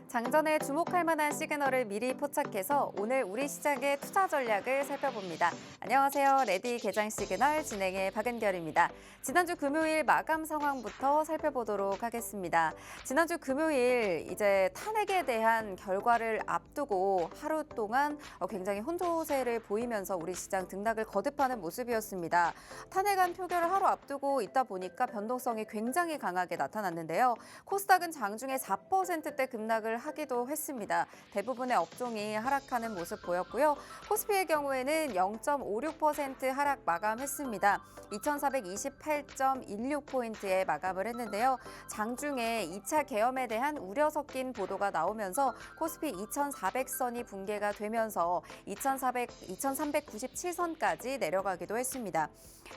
장전에 주목할 만한 시그널을 미리 포착해서 오늘 우리 시장의 투자 전략을 살펴봅니다. 안녕하세요. 레디 개장 시그널 진행의 박은결입니다. 지난주 금요일 마감 상황부터 살펴보도록 하겠습니다. 지난주 금요일 이제 탄핵에 대한 결과를 앞두고 하루 동안 굉장히 혼조세를 보이면서 우리 시장 등락을 거듭하는 모습이었습니다. 탄핵안 표결을 하루 앞두고 있다 보니까 변동성이 굉장히 강하게 나타났는데요. 코스닥은 장중에 4%대 급락을 하기도 했습니다. 대부분의 업종이 하락하는 모습 보였고요. 코스피의 경우에는 0.56% 하락 마감했습니다. 2428.16포인트에 마감을 했는데요. 장중에 2차 계엄에 대한 우려 섞인 보도가 나오면서 코스피 2400선이 붕괴가 되면서 2397선까지 내려가기도 했습니다.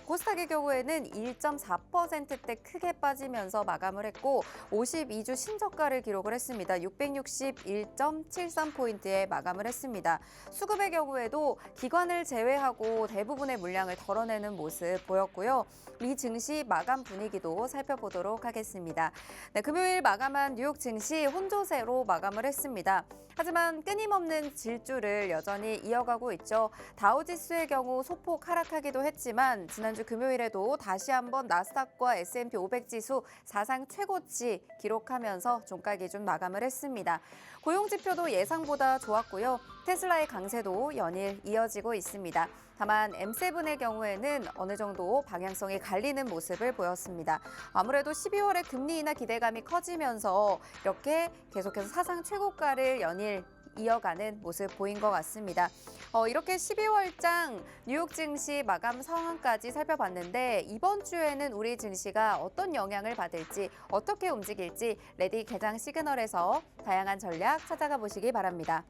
코스닥의 경우에는 1.4%대 크게 빠지면서 마감을 했고 52주 신저가를 기록을 했습니다. 661.73포인트에 마감을 했습니다. 수급의 경우에도 기관을 제외하고 대부분의 물량을 덜어내는 모습 보였고요. 미 증시 마감 분위기도 살펴보도록 하겠습니다. 네, 금요일 마감한 뉴욕 증시 혼조세로 마감을 했습니다. 하지만 끊임없는 질주를 여전히 이어가고 있죠. 다우지수의 경우 소폭 하락하기도 했지만 지난주 금요일에도 다시 한번 나스닥과 S&P 500 지수 사상 최고치 기록하면서 종가 기준 마감을 했습니다. 고용지표도 예상보다 좋았고요. 테슬라의 강세도 연일 이어지고 있습니다. 다만 M7의 경우에는 어느 정도 방향성이 갈리는 모습을 보였습니다. 아무래도 12월에 금리 인하 기대감이 커지면서 이렇게 계속해서 사상 최고가를 연일 이어가는 모습 보인 것 같습니다. 이렇게 12월장 뉴욕 증시 마감 상황까지 살펴봤는데 이번 주에는 우리 증시가 어떤 영향을 받을지 어떻게 움직일지 레디 개장 시그널에서 다양한 전략 찾아가 보시기 바랍니다.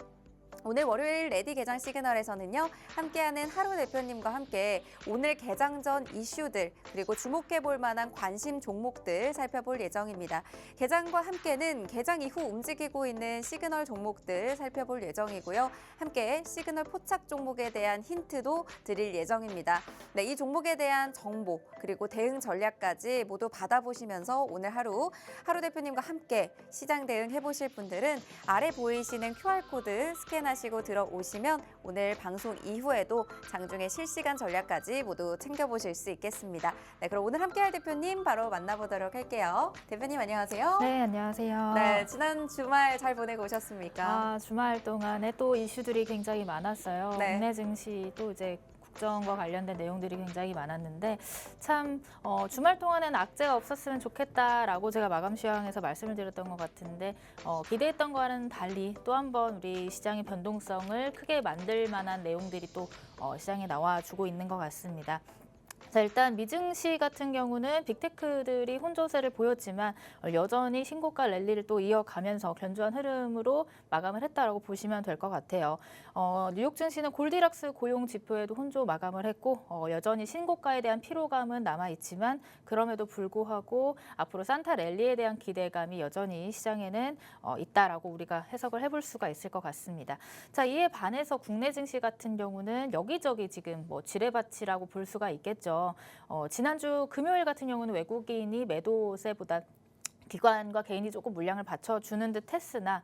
오늘 월요일 레디 개장 시그널에서는요. 함께하는 하루 대표님과 함께 오늘 개장 전 이슈들 그리고 주목해볼 만한 관심 종목들 살펴볼 예정입니다. 개장과 함께는 개장 이후 움직이고 있는 시그널 종목들 살펴볼 예정이고요. 함께 시그널 포착 종목에 대한 힌트도 드릴 예정입니다. 네, 이 종목에 대한 정보 그리고 대응 전략까지 모두 받아보시면서 오늘 하루 대표님과 함께 시장 대응해보실 분들은 아래 보이시는 QR코드 스캔하시고 들어오시면 오늘 방송 이후에도 장중의 실시간 전략까지 모두 챙겨보실 수 있겠습니다. 네, 그럼 오늘 함께할 대표님 바로 만나보도록 할게요. 대표님 안녕하세요. 네, 안녕하세요. 네, 지난 주말 잘 보내고 오셨습니까? 주말 동안에 또 이슈들이 굉장히 많았어요. 네. 국내 증시도 이제 국정과 관련된 내용들이 굉장히 많았는데 참 주말 동안에는 악재가 없었으면 좋겠다라고 제가 마감 시황에서 말씀을 드렸던 것 같은데 기대했던 거와는 달리 또 한 번 우리 시장의 변동성을 크게 만들 만한 내용들이 또 시장에 나와주고 있는 것 같습니다. 자, 일단 미증시 같은 경우는 빅테크들이 혼조세를 보였지만 여전히 신고가 랠리를 또 이어가면서 견조한 흐름으로 마감을 했다라고 보시면 될 것 같아요. 뉴욕 증시는 골디락스 고용 지표에도 혼조 마감을 했고 여전히 신고가에 대한 피로감은 남아 있지만 그럼에도 불구하고 앞으로 산타 랠리에 대한 기대감이 여전히 시장에는 있다라고 우리가 해석을 해볼 수가 있을 것 같습니다. 자, 이에 반해서 국내 증시 같은 경우는 여기저기 지금 지뢰밭이라고 볼 수가 있겠죠. 지난주 금요일 같은 경우는 외국인이 매도세보다 기관과 개인이 조금 물량을 받쳐주는 듯 했으나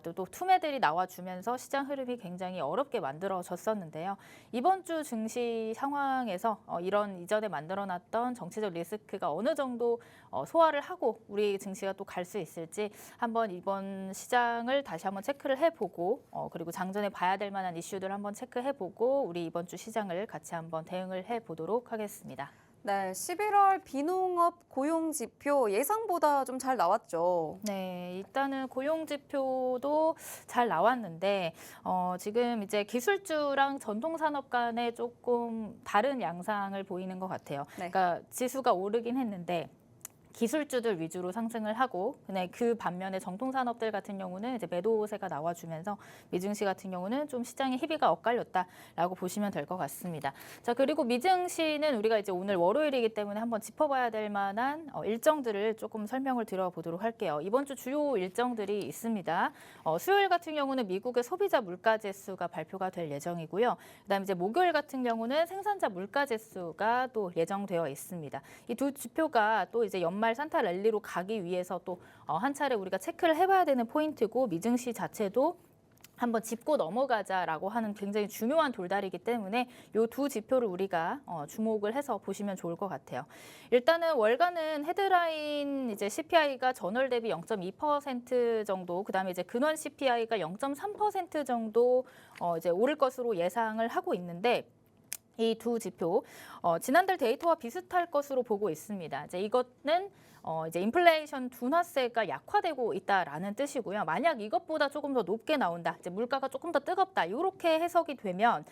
또 투매들이 나와주면서 시장 흐름이 굉장히 어렵게 만들어졌었는데요. 이번 주 증시 상황에서 이런 이전에 만들어놨던 정치적 리스크가 어느 정도 소화를 하고 우리 증시가 또 갈 수 있을지 한번 이번 시장을 다시 한번 체크를 해보고 그리고 장전에 봐야 될 만한 이슈들 한번 체크해보고 우리 이번 주 시장을 같이 한번 대응을 해보도록 하겠습니다. 네, 11월 비농업 고용 지표 예상보다 좀 잘 나왔죠. 네, 일단은 고용 지표도 잘 나왔는데 지금 이제 기술주랑 전통산업 간에 조금 다른 양상을 보이는 것 같아요. 네. 그러니까 지수가 오르긴 했는데 기술주들 위주로 상승을 하고 근데 그 반면에 정통산업들 같은 경우는 이제 매도세가 나와주면서 미증시 같은 경우는 좀 시장의 희비가 엇갈렸다라고 보시면 될 것 같습니다. 자, 그리고 미증시는 우리가 이제 오늘 월요일이기 때문에 한번 짚어봐야 될 만한 일정들을 조금 설명을 드려보도록 할게요. 이번 주 주요 일정들이 있습니다. 수요일 같은 경우는 미국의 소비자 물가지수가 발표가 될 예정이고요. 그다음에 이제 목요일 같은 경우는 생산자 물가지수가 또 예정되어 있습니다. 이 두 지표가 또 이제 연말 연말 산타 랠리로 가기 위해서 또 한 차례 우리가 체크를 해봐야 되는 포인트고 미증시 자체도 한번 짚고 넘어가자라고 하는 굉장히 중요한 돌다리이기 때문에 이 두 지표를 우리가 주목을 해서 보시면 좋을 것 같아요. 일단은 월간은 헤드라인 이제 CPI가 전월 대비 0.2% 정도, 그다음에 이제 근원 CPI가 0.3% 정도 이제 오를 것으로 예상을 하고 있는데. 이 두 지표 지난달 데이터와 비슷할 것으로 보고 있습니다. 이제 이것은 이제 인플레이션 둔화세가 약화되고 있다라는 뜻이고요. 만약 이것보다 조금 더 높게 나온다, 이제 물가가 조금 더 뜨겁다, 이렇게 해석이 되면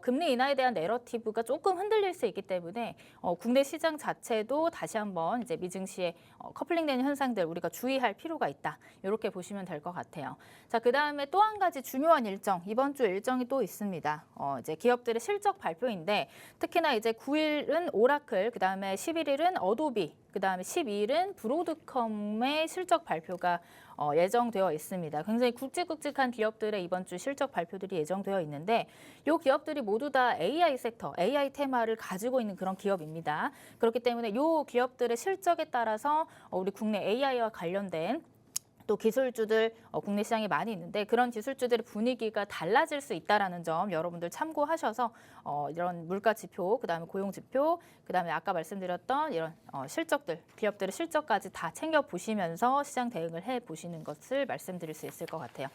금리 인하에 대한 내러티브가 조금 흔들릴 수 있기 때문에 국내 시장 자체도 다시 한번 이제 미증시에 커플링되는 현상들 우리가 주의할 필요가 있다. 이렇게 보시면 될 것 같아요. 자, 그 다음에 또 한 가지 중요한 일정, 이번 주 일정이 또 있습니다. 이제 기업들의 실적 발표인데 특히나 이제 9일은 오라클, 그 다음에 11일은 어도비, 그 다음에 12일은 브로드컴의 실적 발표가 예정되어 있습니다. 굉장히 굵직굵직한 기업들의 이번 주 실적 발표들이 예정되어 있는데 이 기업들이 모두 다 AI 섹터, AI 테마를 가지고 있는 그런 기업입니다. 그렇기 때문에 이 기업들의 실적에 따라서 우리 국내 AI와 관련된 또 기술주들 국내 시장에 많이 있는데 그런 기술주들의 분위기가 달라질 수 있다는 점 여러분들 참고하셔서 이런 물가 지표, 그다음에 고용 지표, 그다음에 아까 말씀드렸던 이런 실적들, 기업들의 실적까지 다 챙겨 보시면서 시장 대응을 해 보시는 것을 말씀드릴 수 있을 것 같아요.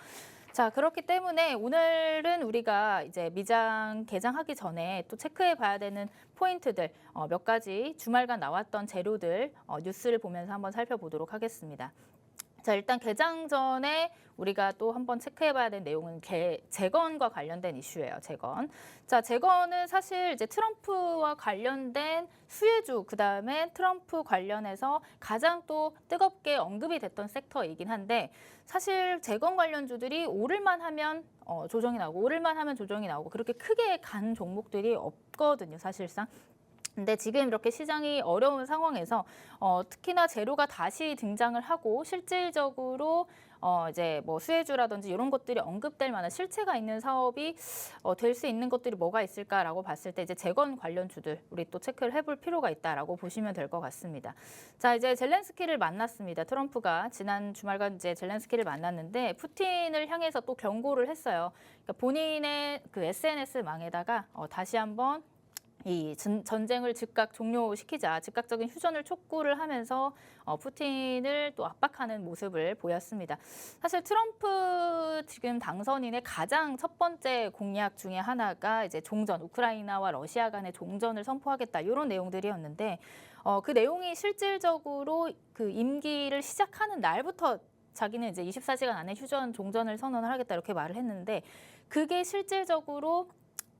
자, 그렇기 때문에 오늘은 우리가 이제 미장 개장하기 전에 또 체크해 봐야 되는 포인트들 몇 가지 주말간 나왔던 재료들 뉴스를 보면서 한번 살펴보도록 하겠습니다. 자, 일단 개장 전에 우리가 또 한번 체크해봐야 되는 내용은 재건과 관련된 이슈예요. 재건. 자, 재건은 사실 이제 트럼프와 관련된 수혜주, 그 다음에 트럼프 관련해서 가장 또 뜨겁게 언급이 됐던 섹터이긴 한데 사실 재건 관련주들이 오를만 하면 조정이 나오고 오를만 하면 조정이 나오고 그렇게 크게 간 종목들이 없거든요, 사실상. 근데 지금 이렇게 시장이 어려운 상황에서 특히나 재료가 다시 등장을 하고 실질적으로 이제 뭐 수혜주라든지 이런 것들이 언급될 만한 실체가 있는 사업이 될 수 있는 것들이 뭐가 있을까라고 봤을 때 이제 재건 관련주들 우리 또 체크를 해볼 필요가 있다라고 보시면 될 것 같습니다. 자, 이제 젤렌스키를 만났습니다. 트럼프가 지난 주말간 이제 젤렌스키를 만났는데 푸틴을 향해서 또 경고를 했어요. 그러니까 본인의 그 SNS망에다가 다시 한번 이 전쟁을 즉각 종료시키자, 즉각적인 휴전을 촉구를 하면서 푸틴을 또 압박하는 모습을 보였습니다. 사실 트럼프 지금 당선인의 가장 첫 번째 공약 중에 하나가 이제 종전, 우크라이나와 러시아 간의 종전을 선포하겠다 이런 내용들이었는데 그 내용이 실질적으로 그 임기를 시작하는 날부터 자기는 이제 24시간 안에 휴전, 종전을 선언을 하겠다 이렇게 말을 했는데 그게 실질적으로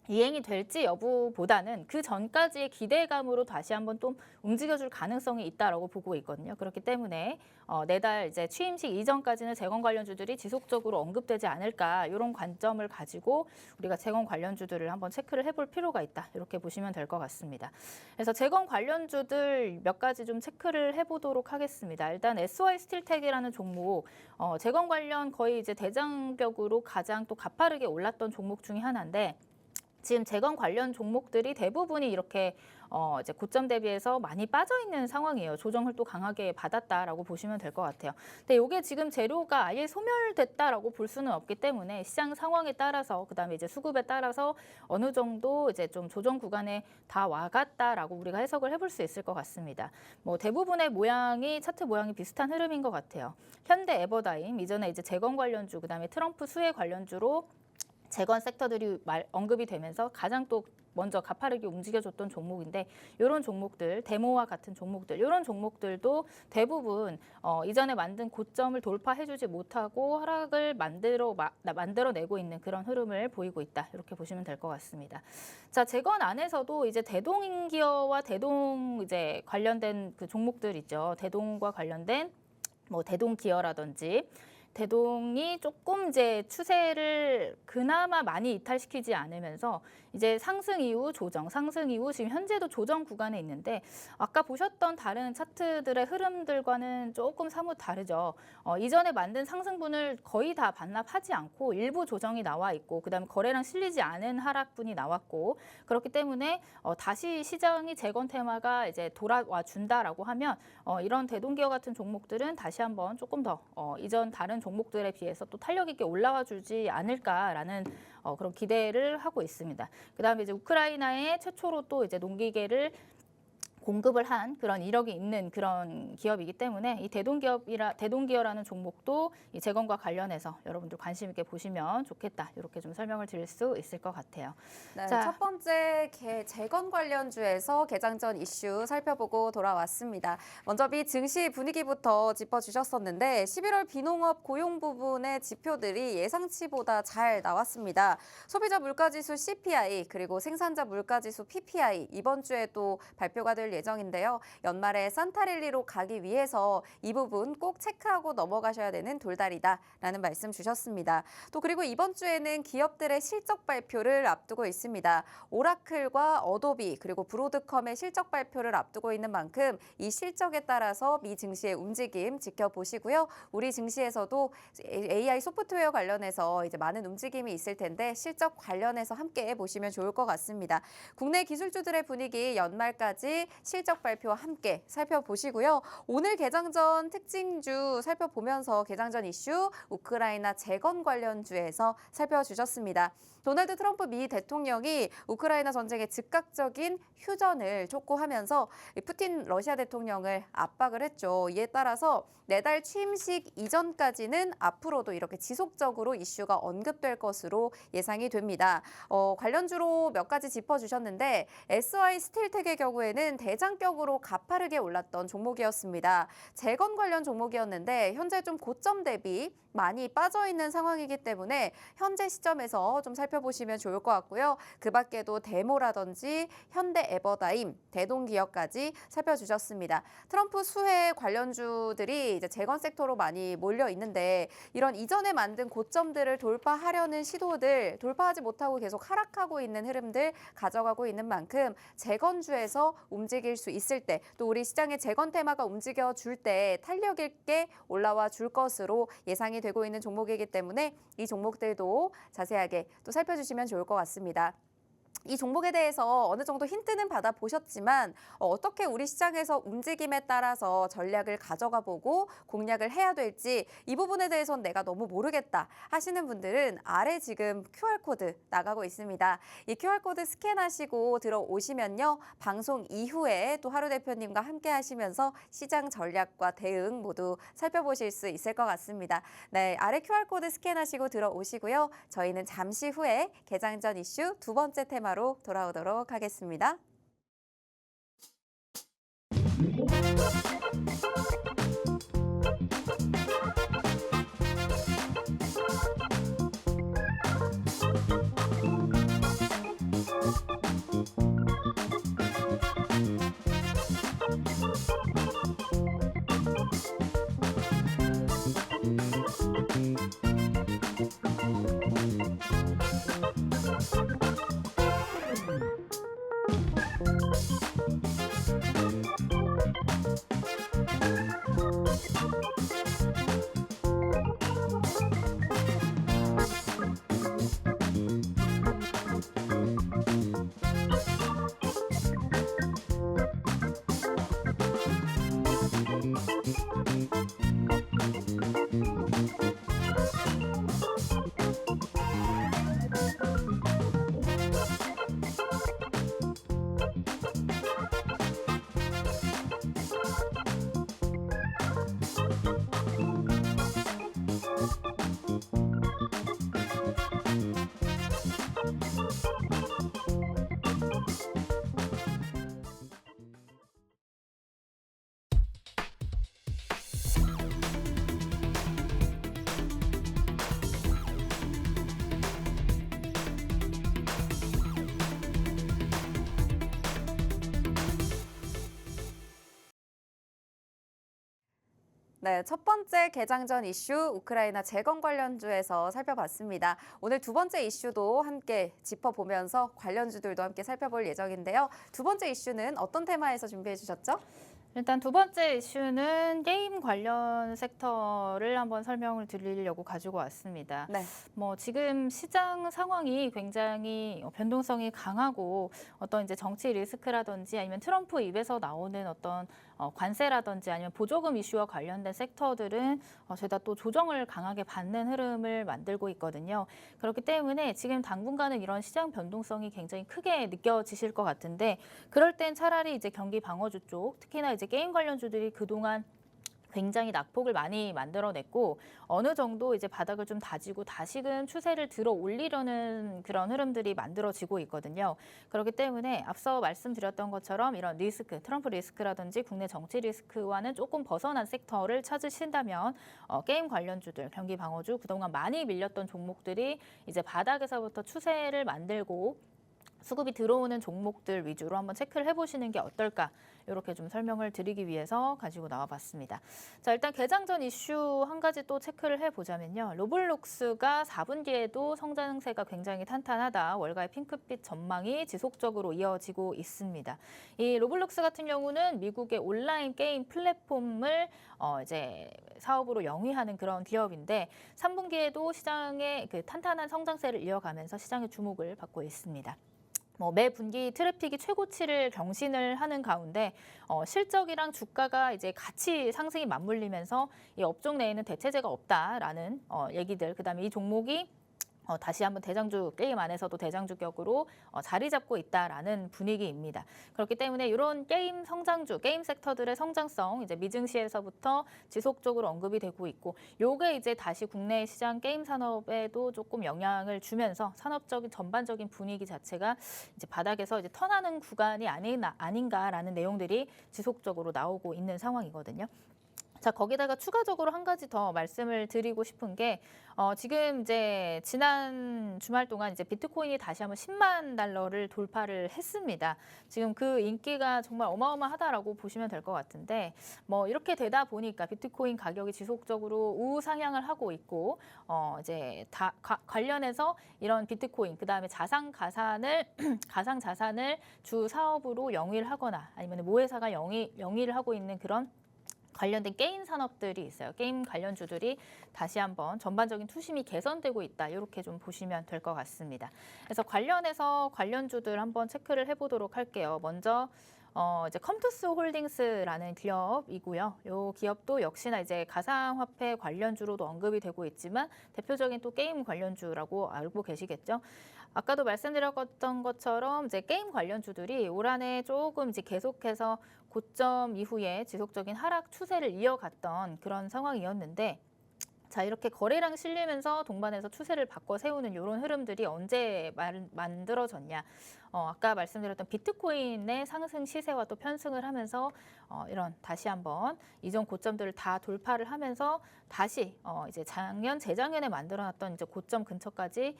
이행이 될지 여부보다는 그 전까지의 기대감으로 다시 한번 또 움직여줄 가능성이 있다라고 보고 있거든요. 그렇기 때문에 내달 이제 취임식 이전까지는 재건 관련주들이 지속적으로 언급되지 않을까 이런 관점을 가지고 우리가 재건 관련주들을 한번 체크를 해볼 필요가 있다. 이렇게 보시면 될 것 같습니다. 그래서 재건 관련주들 몇 가지 좀 체크를 해보도록 하겠습니다. 일단 SY 스틸텍이라는 종목, 재건 관련 거의 이제 대장벽으로 가장 또 가파르게 올랐던 종목 중에 하나인데. 지금 재건 관련 종목들이 대부분이 이렇게 이제 고점 대비해서 많이 빠져 있는 상황이에요. 조정을 또 강하게 받았다라고 보시면 될 것 같아요. 근데 이게 지금 재료가 아예 소멸됐다라고 볼 수는 없기 때문에 시장 상황에 따라서 그다음에 이제 수급에 따라서 어느 정도 이제 좀 조정 구간에 다 와갔다라고 우리가 해석을 해볼 수 있을 것 같습니다. 뭐 대부분의 모양이 차트 모양이 비슷한 흐름인 것 같아요. 현대 에버다임 이전에 이제 재건 관련주 그다음에 트럼프 수혜 관련주로 재건 섹터들이 언급이 되면서 가장 또 먼저 가파르게 움직여줬던 종목인데 이런 종목들, 데모와 같은 종목들, 이런 종목들도 대부분 이전에 만든 고점을 돌파해주지 못하고 하락을 만들어내고 있는 그런 흐름을 보이고 있다. 이렇게 보시면 될 것 같습니다. 자, 재건 안에서도 이제 대동기어와 대동 이제 관련된 그 종목들 있죠. 대동과 관련된 뭐 대동기어라든지 대동이 조금 이제 추세를 그나마 많이 이탈시키지 않으면서 이제 상승 이후 조정, 상승 이후 지금 현재도 조정 구간에 있는데 아까 보셨던 다른 차트들의 흐름들과는 조금 사뭇 다르죠. 이전에 만든 상승분을 거의 다 반납하지 않고 일부 조정이 나와 있고 그다음에 거래량 실리지 않은 하락분이 나왔고 그렇기 때문에 다시 시장이 재건 테마가 이제 돌아와 준다라고 하면 이런 대동기업 같은 종목들은 다시 한번 조금 더 이전 다른 종목들에 비해서 또 탄력 있게 올라와 주지 않을까라는 그런 기대를 하고 있습니다. 그다음에 이제 우크라이나에 최초로 또 이제 농기계를 공급을 한 그런 이력이 있는 그런 기업이기 때문에 이 대동기어라는 종목도 이 재건과 관련해서 여러분들 관심 있게 보시면 좋겠다. 이렇게 좀 설명을 드릴 수 있을 것 같아요. 네, 자, 첫 번째 재건 관련주에서 개장 전 이슈 살펴보고 돌아왔습니다. 먼저 미 증시 분위기부터 짚어주셨었는데 11월 비농업 고용 부분의 지표들이 예상치보다 잘 나왔습니다. 소비자 물가지수 CPI 그리고 생산자 물가지수 PPI 이번 주에도 발표가 될 예정인데요. 연말에 산타랠리로 가기 위해서 이 부분 꼭 체크하고 넘어가셔야 되는 돌달이다라는 말씀 주셨습니다. 또 그리고 이번 주에는 기업들의 실적 발표를 앞두고 있습니다. 오라클과 어도비 그리고 브로드컴의 실적 발표를 앞두고 있는 만큼 이 실적에 따라서 미 증시의 움직임 지켜보시고요. 우리 증시에서도 AI 소프트웨어 관련해서 이제 많은 움직임이 있을 텐데 실적 관련해서 함께 보시면 좋을 것 같습니다. 국내 기술주들의 분위기 연말까지 실적 발표와 함께 살펴보시고요. 오늘 개장 전 특징주 살펴보면서 개장 전 이슈 우크라이나 재건 관련주에서 살펴주셨습니다. 도널드 트럼프 미 대통령이 우크라이나 전쟁의 즉각적인 휴전을 촉구하면서 푸틴 러시아 대통령을 압박을 했죠. 이에 따라서 내달 취임식 이전까지는 앞으로도 이렇게 지속적으로 이슈가 언급될 것으로 예상이 됩니다. 관련주로 몇 가지 짚어주셨는데 SY 스틸텍의 경우에는 대장격으로 가파르게 올랐던 종목이었습니다. 재건 관련 종목이었는데 현재 좀 고점 대비 많이 빠져있는 상황이기 때문에 현재 시점에서 좀 살펴보시면 좋을 것 같고요. 그 밖에도 데모라든지 현대 에버다임, 대동기업까지 살펴주셨습니다. 트럼프 수혜 관련주들이 이제 재건 섹터로 많이 몰려 있는데 이런 이전에 만든 고점들을 돌파하려는 시도들 돌파하지 못하고 계속 하락하고 있는 흐름들 가져가고 있는 만큼 재건주에서 움직일 수 있을 때 또 우리 시장의 재건 테마가 움직여 줄 때 탄력 있게 올라와 줄 것으로 예상이 되고 있는 종목이기 때문에 이 종목들도 자세하게 또 살펴주시면 좋을 것 같습니다. 이 종목에 대해서 어느 정도 힌트는 받아보셨지만 어떻게 우리 시장에서 움직임에 따라서 전략을 가져가 보고 공략을 해야 될지 이 부분에 대해서는 내가 너무 모르겠다 하시는 분들은 아래 지금 QR코드 나가고 있습니다. 이 QR코드 스캔하시고 들어오시면요. 방송 이후에 또 하루 대표님과 함께 하시면서 시장 전략과 대응 모두 살펴보실 수 있을 것 같습니다. 네, 아래 QR코드 스캔하시고 들어오시고요. 저희는 잠시 후에 개장 전 이슈 두 번째 테마로 돌아오도록 하겠습니다. 네, 첫 번째 개장 전 이슈 우크라이나 재건 관련주에서 살펴봤습니다. 오늘 두 번째 이슈도 함께 짚어보면서 관련주들도 함께 살펴볼 예정인데요. 두 번째 이슈는 어떤 테마에서 준비해 주셨죠? 일단 두 번째 이슈는 게임 관련 섹터를 한번 설명을 드리려고 가지고 왔습니다. 네. 뭐 지금 시장 상황이 굉장히 변동성이 강하고 어떤 이제 정치 리스크라든지 아니면 트럼프 입에서 나오는 어떤 관세라든지 아니면 보조금 이슈와 관련된 섹터들은 죄다 또 조정을 강하게 받는 흐름을 만들고 있거든요. 그렇기 때문에 지금 당분간은 이런 시장 변동성이 굉장히 크게 느껴지실 것 같은데 그럴 땐 차라리 이제 경기 방어주 쪽, 특히나 이제 게임 관련주들이 그동안 굉장히 낙폭을 많이 만들어냈고 어느 정도 이제 바닥을 좀 다지고 다시금 추세를 들어 올리려는 그런 흐름들이 만들어지고 있거든요. 그렇기 때문에 앞서 말씀드렸던 것처럼 이런 리스크, 트럼프 리스크라든지 국내 정치 리스크와는 조금 벗어난 섹터를 찾으신다면 게임 관련주들, 경기 방어주 그동안 많이 밀렸던 종목들이 이제 바닥에서부터 추세를 만들고 수급이 들어오는 종목들 위주로 한번 체크를 해보시는 게 어떨까 이렇게 좀 설명을 드리기 위해서 가지고 나와봤습니다. 자, 일단 개장 전 이슈 한 가지 또 체크를 해보자면요. 로블록스가 4분기에도 성장세가 굉장히 탄탄하다. 월가의 핑크빛 전망이 지속적으로 이어지고 있습니다. 이 로블록스 같은 경우는 미국의 온라인 게임 플랫폼을 이제 사업으로 영위하는 그런 기업인데 3분기에도 시장의 그 탄탄한 성장세를 이어가면서 시장의 주목을 받고 있습니다. 매 분기 트래픽이 최고치를 경신을 하는 가운데 실적이랑 주가가 이제 같이 상승이 맞물리면서 이 업종 내에는 대체제가 없다라는 얘기들. 그다음에 이 종목이 다시 한번 대장주 게임 안에서도 대장주격으로 자리 잡고 있다라는 분위기입니다. 그렇기 때문에 이런 게임 성장주, 게임 섹터들의 성장성 이제 미증시에서부터 지속적으로 언급이 되고 있고, 요게 이제 다시 국내 시장 게임 산업에도 조금 영향을 주면서 산업적인 전반적인 분위기 자체가 이제 바닥에서 이제 턴하는 구간이 아닌가라는 내용들이 지속적으로 나오고 있는 상황이거든요. 자, 거기다가 추가적으로 한 가지 더 말씀을 드리고 싶은 게 지금 이제 지난 주말 동안 이제 비트코인이 다시 한번 10만 달러를 돌파를 했습니다. 지금 그 인기가 정말 어마어마하다라고 보시면 될 것 같은데 이렇게 되다 보니까 비트코인 가격이 지속적으로 우상향을 하고 있고 이제 관련해서 이런 비트코인 그다음에 가상 자산을 주 사업으로 영위를 하거나 아니면 모회사가 영위를 하고 있는 그런 관련된 게임 산업들이 있어요. 게임 관련주들이 다시 한번 전반적인 투심이 개선되고 있다. 이렇게 좀 보시면 될 것 같습니다. 그래서 관련해서 관련주들 한번 체크를 해보도록 할게요. 먼저 이제 컴투스 홀딩스라는 기업이고요. 이 기업도 역시나 이제 가상화폐 관련주로도 언급이 되고 있지만 대표적인 또 게임 관련주라고 알고 계시겠죠. 아까도 말씀드렸던 것처럼 이제 게임 관련주들이 올 한해 조금 이제 계속해서 고점 이후에 지속적인 하락 추세를 이어갔던 그런 상황이었는데 자, 이렇게 거래량 실리면서 동반해서 추세를 바꿔 세우는 이런 흐름들이 언제 만들어졌냐. 아까 말씀드렸던 비트코인의 상승 시세와 또 편승을 하면서 이런 다시 한번 이전 고점들을 다 돌파를 하면서 다시 이제 재작년에 만들어놨던 이제 고점 근처까지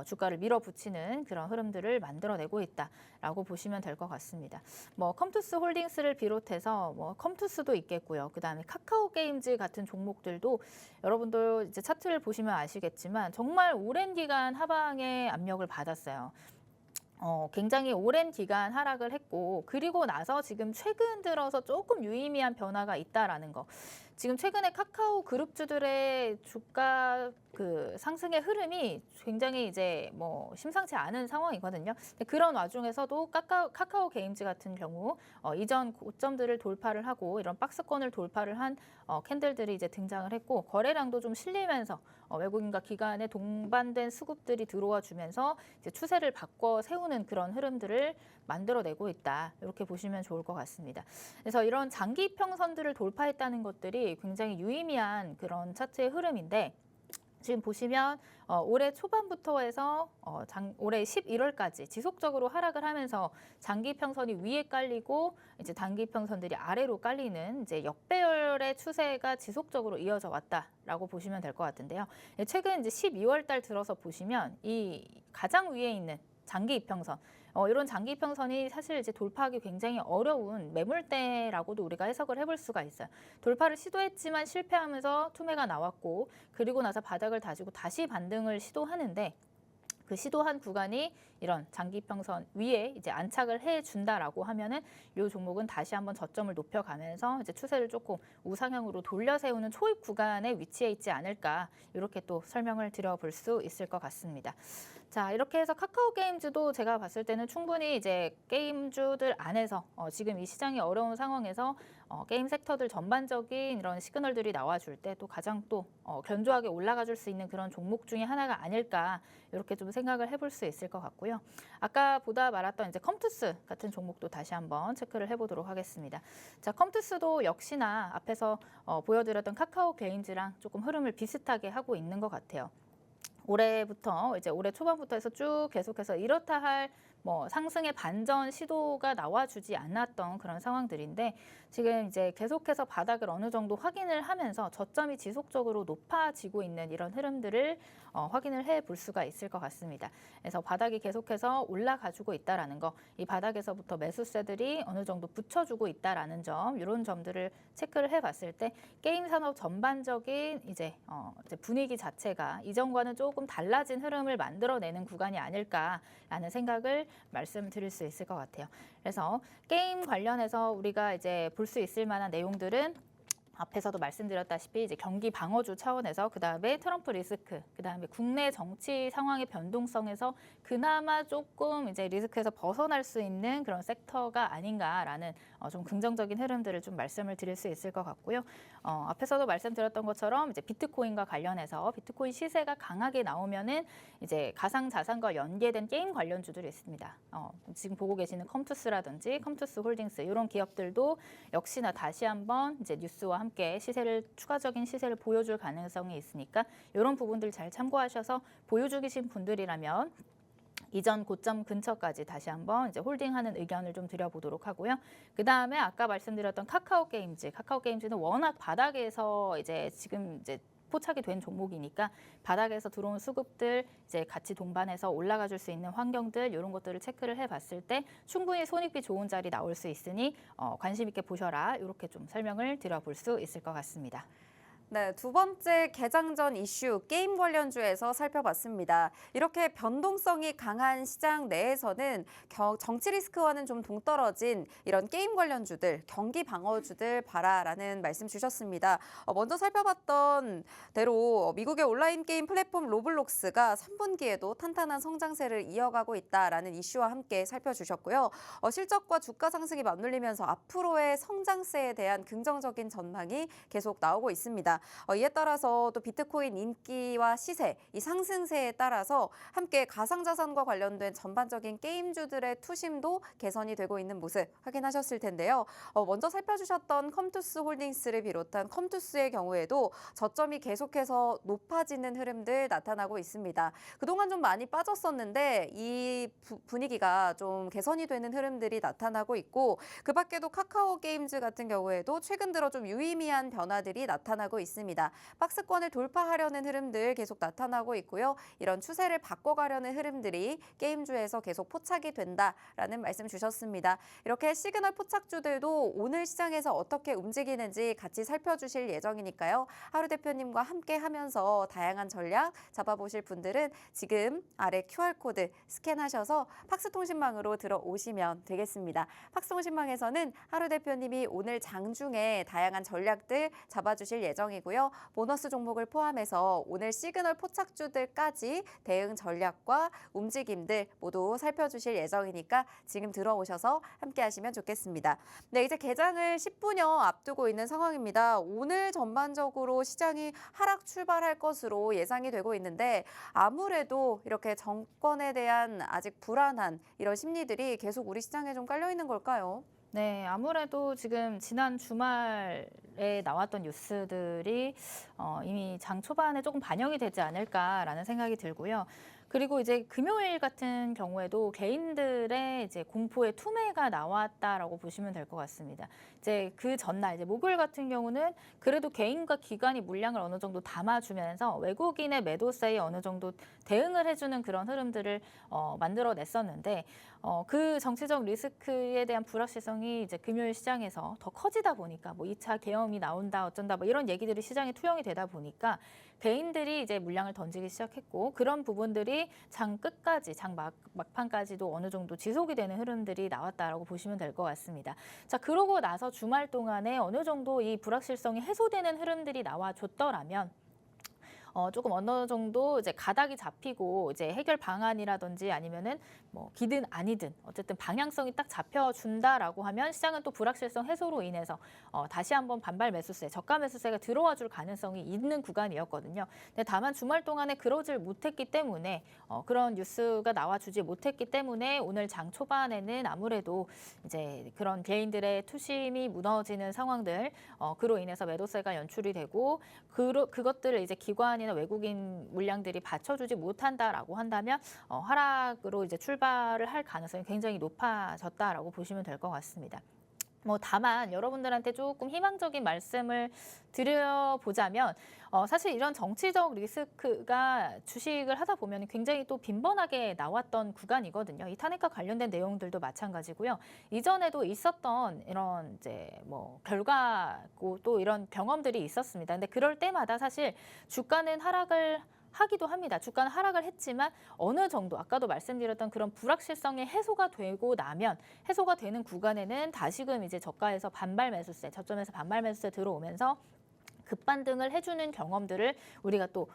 주가를 밀어붙이는 그런 흐름들을 만들어내고 있다라고 보시면 될 것 같습니다. 컴투스 홀딩스를 비롯해서 컴투스도 있겠고요. 그다음에 카카오 게임즈 같은 종목들도 여러분들 이제 차트를 보시면 아시겠지만 정말 오랜 기간 하방의 압력을 받았어요. 굉장히 오랜 기간 하락을 했고 그리고 나서 지금 최근 들어서 조금 유의미한 변화가 있다라는 거. 지금 최근에 카카오 그룹주들의 주가 그 상승의 흐름이 굉장히 이제 심상치 않은 상황이거든요. 그런 와중에서도 카카오 게임즈 같은 경우 이전 고점들을 돌파를 하고 이런 박스권을 돌파를 한 캔들들이 이제 등장을 했고 거래량도 좀 실리면서 외국인과 기관의 동반된 수급들이 들어와 주면서 이제 추세를 바꿔 세우는 그런 흐름들을 만들어내고 있다. 이렇게 보시면 좋을 것 같습니다. 그래서 이런 장기 평선들을 돌파했다는 것들이 굉장히 유의미한 그런 차트의 흐름인데 지금 보시면 올해 초반부터 해서 올해 11월까지 지속적으로 하락을 하면서 장기 평선이 위에 깔리고 이제 단기 평선들이 아래로 깔리는 이제 역배열의 추세가 지속적으로 이어져 왔다라고 보시면 될 것 같은데요. 최근 이제 12월 달 들어서 보시면 이 가장 위에 있는 장기 이평선. 이런 장기 이평선이 사실 이제 돌파하기 굉장히 어려운 매물대라고도 우리가 해석을 해볼 수가 있어요. 돌파를 시도했지만 실패하면서 투매가 나왔고 그리고 나서 바닥을 다지고 다시 반등을 시도하는데 그 시도한 구간이 이런 장기 평선 위에 이제 안착을 해준다라고 하면은 이 종목은 다시 한번 저점을 높여가면서 이제 추세를 조금 우상향으로 돌려 세우는 초입 구간에 위치해 있지 않을까 이렇게 또 설명을 드려볼 수 있을 것 같습니다. 자, 이렇게 해서 카카오 게임즈도 제가 봤을 때는 충분히 이제 게임주들 안에서 지금 이 시장이 어려운 상황에서 게임 섹터들 전반적인 이런 시그널들이 나와줄 때 또 가장 또 견조하게 올라가 줄 수 있는 그런 종목 중에 하나가 아닐까 이렇게 좀 생각을 해볼 수 있을 것 같고요. 아까 보다 말았던 이제 컴투스 같은 종목도 다시 한번 체크를 해보도록 하겠습니다. 자, 컴투스도 역시나 앞에서 보여드렸던 카카오 게임즈랑 조금 흐름을 비슷하게 하고 있는 것 같아요. 올해부터 이제 올해 초반부터 해서 쭉 계속해서 이렇다 할 뭐 상승의 반전 시도가 나와주지 않았던 그런 상황들인데 지금 이제 계속해서 바닥을 어느 정도 확인을 하면서 저점이 지속적으로 높아지고 있는 이런 흐름들을 확인을 해 볼 수가 있을 것 같습니다. 그래서 바닥이 계속해서 올라가주고 있다라는 거, 이 바닥에서부터 매수세들이 어느 정도 붙여주고 있다라는 점, 이런 점들을 체크를 해봤을 때 게임 산업 전반적인 이제 분위기 자체가 이전과는 조금 달라진 흐름을 만들어내는 구간이 아닐까라는 생각을 말씀드릴 수 있을 것 같아요. 그래서 게임 관련해서 우리가 이제 볼 수 있을 만한 내용들은 앞에서도 말씀드렸다시피 이제 경기 방어주 차원에서 그다음에 트럼프 리스크, 그다음에 국내 정치 상황의 변동성에서 그나마 조금 이제 리스크에서 벗어날 수 있는 그런 섹터가 아닌가라는 좀 긍정적인 흐름들을 좀 말씀을 드릴 수 있을 것 같고요. 앞에서도 말씀드렸던 것처럼 이제 비트코인과 관련해서 비트코인 시세가 강하게 나오면은 이제 가상 자산과 연계된 게임 관련주들이 있습니다. 지금 보고 계시는 컴투스라든지 컴투스 홀딩스 이런 기업들도 역시나 다시 한번 이제 뉴스와 함께 추가적인 시세를 보여줄 가능성이 있으니까 이런 부분들 잘 참고하셔서 보유 중이신 분들이라면 이전 고점 근처까지 다시 한번 이제 홀딩하는 의견을 좀 드려보도록 하고요. 그 다음에 아까 말씀드렸던 카카오 게임즈는 워낙 바닥에서 이제 지금 이제 포착이 된 종목이니까 바닥에서 들어온 수급들 이제 같이 동반해서 올라가 줄 수 있는 환경들 이런 것들을 체크를 해봤을 때 충분히 손익비 좋은 자리 나올 수 있으니 관심 있게 보셔라 이렇게 좀 설명을 드려볼 수 있을 것 같습니다. 네, 두 번째 개장 전 이슈 게임 관련주에서 살펴봤습니다. 이렇게 변동성이 강한 시장 내에서는 정치 리스크와는 좀 동떨어진 이런 게임 관련주들, 경기 방어주들 봐라라는 말씀 주셨습니다. 먼저 살펴봤던 대로 미국의 온라인 게임 플랫폼 로블록스가 3분기에도 탄탄한 성장세를 이어가고 있다라는 이슈와 함께 살펴주셨고요. 실적과 주가 상승이 맞물리면서 앞으로의 성장세에 대한 긍정적인 전망이 계속 나오고 있습니다. 이에 따라서 또 비트코인 인기와 시세, 이 상승세에 따라서 함께 가상자산과 관련된 전반적인 게임주들의 투심도 개선이 되고 있는 모습 확인하셨을 텐데요. 먼저 살펴주셨던 컴투스 홀딩스를 비롯한 컴투스의 경우에도 저점이 계속해서 높아지는 흐름들 나타나고 있습니다. 그동안 좀 많이 빠졌었는데 이 분위기가 좀 개선이 되는 흐름들이 나타나고 있고 그 밖에도 카카오 게임즈 같은 경우에도 최근 들어 좀 유의미한 변화들이 나타나고 있습니다. 박스권을 돌파하려는 흐름들 계속 나타나고 있고요. 이런 추세를 바꿔가려는 흐름들이 게임주에서 계속 포착이 된다라는 말씀 주셨습니다. 이렇게 시그널 포착주들도 오늘 시장에서 어떻게 움직이는지 같이 살펴주실 예정이니까요. 하루 대표님과 함께 하면서 다양한 전략 잡아보실 분들은 지금 아래 QR코드 스캔하셔서 팍스통신망으로 들어오시면 되겠습니다. 팍스통신망에서는 하루 대표님이 오늘 장중에 다양한 전략들 잡아주실 예정이고요. 보너스 종목을 포함해서 오늘 시그널 포착주들까지 대응 전략과 움직임들 모두 살펴주실 예정이니까 지금 들어오셔서 함께 하시면 좋겠습니다. 네, 이제 개장을 10분여 앞두고 있는 상황입니다. 오늘 전반적으로 시장이 하락 출발할 것으로 예상이 되고 있는데 아무래도 이렇게 정권에 대한 아직 불안한 이런 심리들이 계속 우리 시장에 좀 깔려 있는 걸까요? 네, 아무래도 지금 지난 주말 주말에 나왔던 뉴스들이 이미 장 초반에 조금 반영이 되지 않을까라는 생각이 들고요. 그리고 이제 금요일 같은 경우에도 개인들의 이제 공포의 투매가 나왔다라고 보시면 될 것 같습니다. 이제 그 전날 이제 목요일 같은 경우는 그래도 개인과 기관이 물량을 어느 정도 담아주면서 외국인의 매도세에 어느 정도 대응을 해주는 그런 흐름들을 만들어냈었는데 그 정치적 리스크에 대한 불확실성이 이제 금요일 시장에서 더 커지다 보니까 뭐 2차 계엄이 나온다 어쩐다 뭐 이런 얘기들이 시장에 투영이 되다 보니까 개인들이 이제 물량을 던지기 시작했고 그런 부분들이 장 끝까지 막판까지도 어느 정도 지속이 되는 흐름들이 나왔다라고 보시면 될 것 같습니다. 자, 그러고 나서 주말 동안에 어느 정도 이 불확실성이 해소되는 흐름들이 나와줬더라면 조금 어느 정도 이제 가닥이 잡히고 이제 해결 방안이라든지 아니면은 뭐 기든 아니든 어쨌든 방향성이 딱 잡혀준다라고 하면 시장은 또 불확실성 해소로 인해서 다시 한번 반발 매수세, 저가 매수세가 들어와 줄 가능성이 있는 구간이었거든요. 근데 다만 주말 동안에 그러질 못했기 때문에 그런 뉴스가 나와주지 못했기 때문에 오늘 장 초반에는 아무래도 이제 그런 개인들의 투심이 무너지는 상황들, 그로 인해서 매도세가 연출이 되고 그것들을 이제 기관이나 외국인 물량들이 받쳐주지 못한다라고 한다면 하락으로 이제 출발을 할 가능성이 굉장히 높아졌다라고 보시면 될 것 같습니다. 뭐 다만 여러분들한테 조금 희망적인 말씀을 드려보자면 사실 이런 정치적 리스크가 주식을 하다 보면 굉장히 또 빈번하게 나왔던 구간이거든요. 이 탄핵과 관련된 내용들도 마찬가지고요. 이전에도 있었던 이런 이제 뭐 결과고 또 이런 경험들이 있었습니다. 근데 그럴 때마다 사실 주가는 하락을 하기도 합니다. 주가는 하락을 했지만 어느 정도 아까도 말씀드렸던 그런 불확실성이 해소가 되고 나면 해소가 되는 구간에는 다시금 이제 저가에서 반발 매수세, 저점에서 반발 매수세 들어오면서 급반등을 해주는 경험들을 우리가 또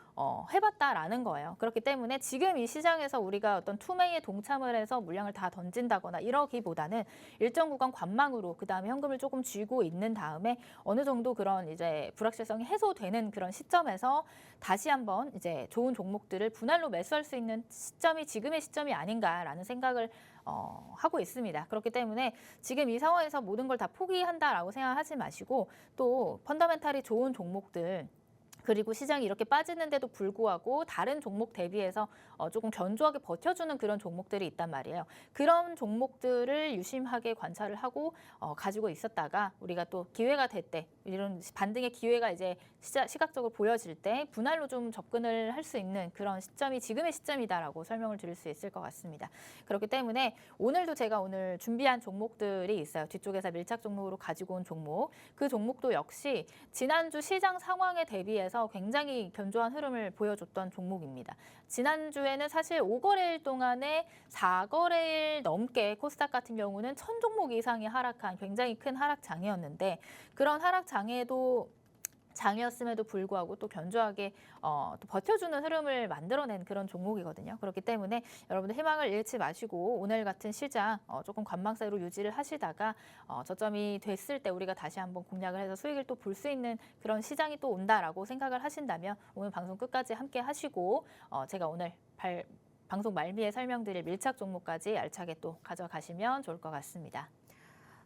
해봤다라는 거예요. 그렇기 때문에 지금 이 시장에서 우리가 어떤 투매에 동참을 해서 물량을 다 던진다거나 이러기보다는 일정 구간 관망으로 그 다음에 현금을 조금 쥐고 있는 다음에 어느 정도 그런 이제 불확실성이 해소되는 그런 시점에서 다시 한번 이제 좋은 종목들을 분할로 매수할 수 있는 시점이 지금의 시점이 아닌가라는 생각을 하고 있습니다. 그렇기 때문에 지금 이 상황에서 모든 걸 다 포기한다라고 생각하지 마시고 또 펀더멘탈이 좋은 종목들 그리고 시장이 이렇게 빠지는데도 불구하고 다른 종목 대비해서 조금 견조하게 버텨주는 그런 종목들이 있단 말이에요. 그런 종목들을 유심하게 관찰을 하고 가지고 있었다가 우리가 또 기회가 될 때 이런 반등의 기회가 이제 시각적으로 보여질 때 분할로 좀 접근을 할 수 있는 그런 시점이 지금의 시점이다라고 설명을 드릴 수 있을 것 같습니다. 그렇기 때문에 오늘도 제가 오늘 준비한 종목들이 있어요. 뒤쪽에서 밀착 종목으로 가지고 온 종목. 그 종목도 역시 지난주 시장 상황에 대비해서 굉장히 견조한 흐름을 보여줬던 종목입니다. 지난주에는 사실 5거래일 동안에 4거래일 넘게 코스닥 같은 경우는 1000종목 이상이 하락한 굉장히 큰 하락장이었는데 그런 하락장에도 장이었음에도 불구하고 또 견조하게 또 버텨주는 흐름을 만들어낸 그런 종목이거든요. 그렇기 때문에 여러분들 희망을 잃지 마시고 오늘 같은 시장 조금 관망세로 유지를 하시다가 저점이 됐을 때 우리가 다시 한번 공략을 해서 수익을 또 볼 수 있는 그런 시장이 또 온다라고 생각을 하신다면 오늘 방송 끝까지 함께 하시고 제가 오늘 방송 말미에 설명드릴 밀착 종목까지 알차게 또 가져가시면 좋을 것 같습니다.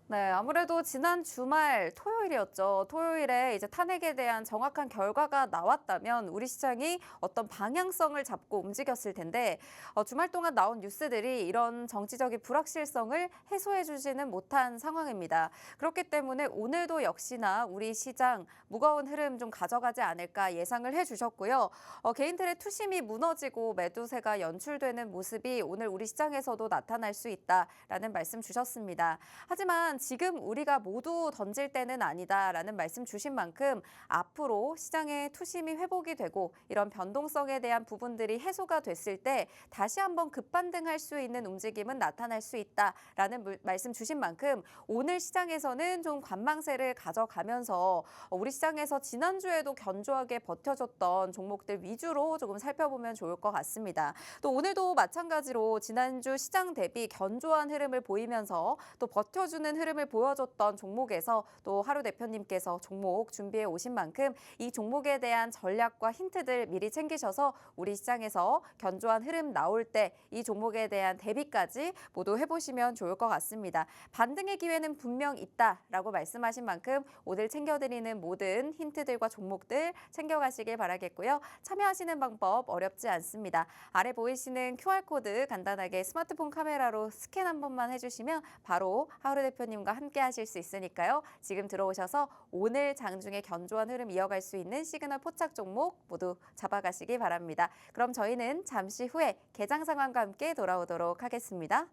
네, 아무래도 지난 주말 토요일이었죠. 토요일에 이제 탄핵에 대한 정확한 결과가 나왔다면 우리 시장이 어떤 방향성을 잡고 움직였을 텐데 주말 동안 나온 뉴스들이 이런 정치적인 불확실성을 해소해주지는 못한 상황입니다. 그렇기 때문에 오늘도 역시나 우리 시장 무거운 흐름 좀 가져가지 않을까 예상을 해주셨고요. 개인들의 투심이 무너지고 매도세가 연출되는 모습이 오늘 우리 시장에서도 나타날 수 있다라는 말씀 주셨습니다. 하지만 지금 우리가 모두 던질 때는 아니다라는 말씀 주신 만큼 앞으로 시장의 투심이 회복이 되고 이런 변동성에 대한 부분들이 해소가 됐을 때 다시 한번 급반등할 수 있는 움직임은 나타날 수 있다라는 말씀 주신 만큼 오늘 시장에서는 좀 관망세를 가져가면서 우리 시장에서 지난주에도 견조하게 버텨줬던 종목들 위주로 조금 살펴보면 좋을 것 같습니다. 또 오늘도 마찬가지로 지난주 시장 대비 견조한 흐름을 보이면서 또 버텨주는 흐름을 보여줬던 종목에서 또 하루 대표님께서 종목 준비해 오신 만큼 이 종목에 대한 전략과 힌트들 미리 챙기셔서 우리 시장에서 견조한 흐름 나올 때 이 종목에 대한 대비까지 모두 해보시면 좋을 것 같습니다. 반등의 기회는 분명 있다라고 말씀하신 만큼 오늘 챙겨드리는 모든 힌트들과 종목들 챙겨가시길 바라겠고요. 참여하시는 방법 어렵지 않습니다. 아래 보이시는 QR코드 간단하게 스마트폰 카메라로 스캔 한 번만 해주시면 바로 하루 대표님과 함께 하실 수 있으니까요. 지금 들어오셔서 오늘 장중에 견조한 흐름 이어갈 수 있는 시그널 포착 종목 모두 잡아가시기 바랍니다. 그럼 저희는 잠시 후에 개장 상황과 함께 돌아오도록 하겠습니다.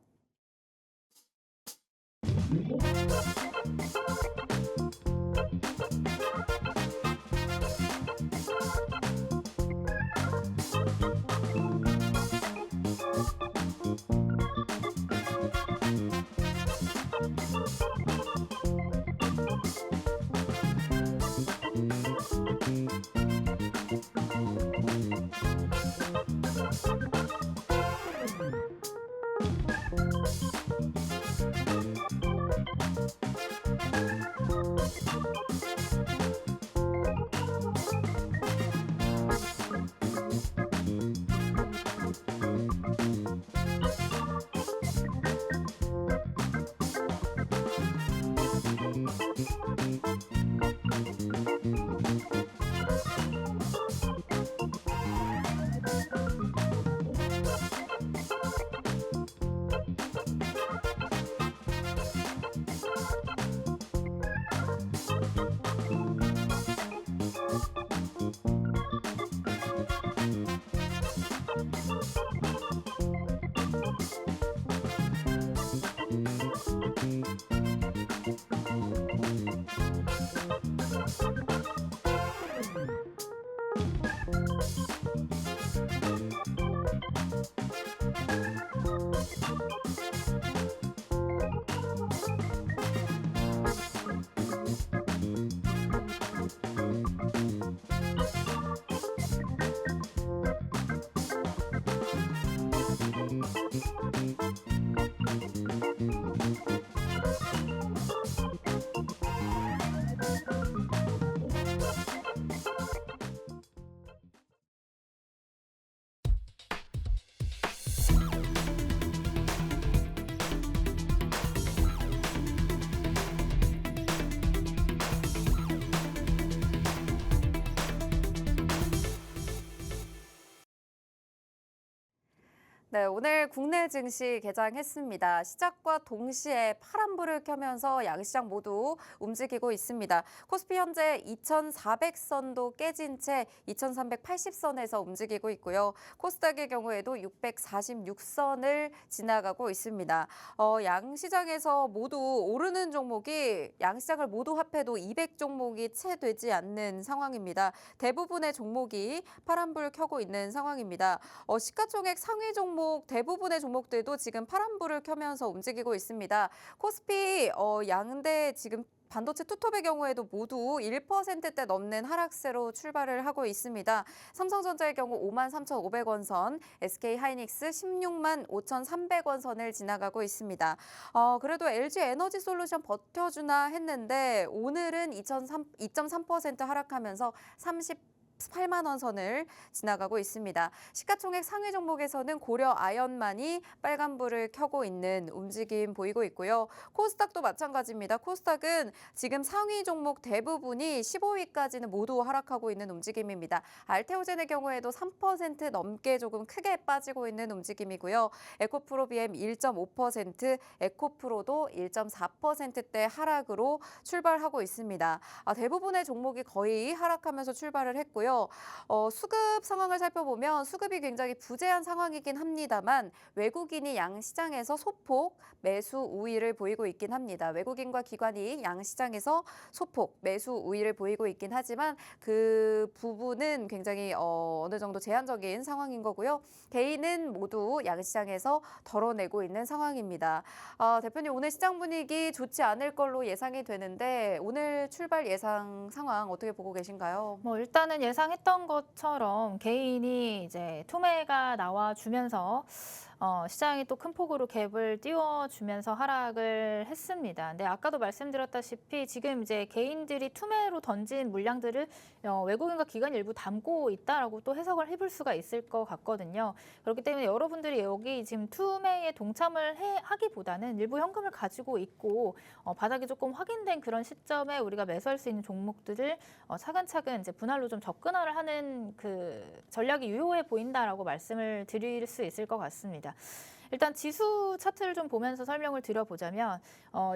네, 오늘 국내 증시 개장했습니다. 시작과 동시에 파란불을 켜면서 양시장 모두 움직이고 있습니다. 코스피 현재 2,400선도 깨진 채 2,380선에서 움직이고 있고요. 코스닥의 경우에도 646선을 지나가고 있습니다. 양시장에서 모두 오르는 종목이 양시장을 모두 합해도 200종목이 채 되지 않는 상황입니다. 대부분의 종목이 파란불 켜고 있는 상황입니다. 시가총액 상위 종목 대부분의 종목들도 지금 파란불을 켜면서 움직이고 있습니다. 코스피 양대 지금 반도체 투톱의 경우에도 모두 1%대 넘는 하락세로 출발을 하고 있습니다. 삼성전자의 경우 53,500원 선, SK하이닉스 165만 5,300원 선을 지나가고 있습니다. 그래도 LG에너지솔루션 버텨주나 했는데 오늘은 2.3% 하락하면서 38만 원 선을 지나가고 있습니다. 시가총액 상위 종목에서는 고려 아연만이 빨간불을 켜고 있는 움직임 보이고 있고요. 코스닥도 마찬가지입니다. 코스닥은 지금 상위 종목 대부분이 15위까지는 모두 하락하고 있는 움직임입니다. 알테오젠의 경우에도 3% 넘게 조금 크게 빠지고 있는 움직임이고요. 에코프로비엠 1.5%, 에코프로도 1.4%대 하락으로 출발하고 있습니다. 대부분의 종목이 거의 하락하면서 출발을 했고요. 수급 상황을 살펴보면 수급이 굉장히 부재한 상황이긴 합니다만 외국인이 양시장에서 소폭 매수 우위를 보이고 있긴 합니다. 외국인과 기관이 양시장에서 소폭 매수 우위를 보이고 있긴 하지만 그 부분은 굉장히 어느 정도 제한적인 상황인 거고요. 개인은 모두 양시장에서 덜어내고 있는 상황입니다. 대표님, 오늘 시장 분위기 좋지 않을 걸로 예상이 되는데 오늘 출발 예상 상황 어떻게 보고 계신가요? 일단은 예상했던 것처럼 개인이 이제 투매가 나와주면서 시장이 또 큰 폭으로 갭을 띄워주면서 하락을 했습니다. 근데 아까도 말씀드렸다시피 지금 이제 개인들이 투매로 던진 물량들을 외국인과 기관이 일부 담고 있다라고 또 해석을 해볼 수가 있을 것 같거든요. 그렇기 때문에 여러분들이 여기 지금 투매에 동참을 하기보다는 일부 현금을 가지고 있고 바닥이 조금 확인된 그런 시점에 우리가 매수할 수 있는 종목들을 차근차근 이제 분할로 좀 접근화를 하는 그 전략이 유효해 보인다라고 말씀을 드릴 수 있을 것 같습니다. 일단 지수 차트를 좀 보면서 설명을 드려보자면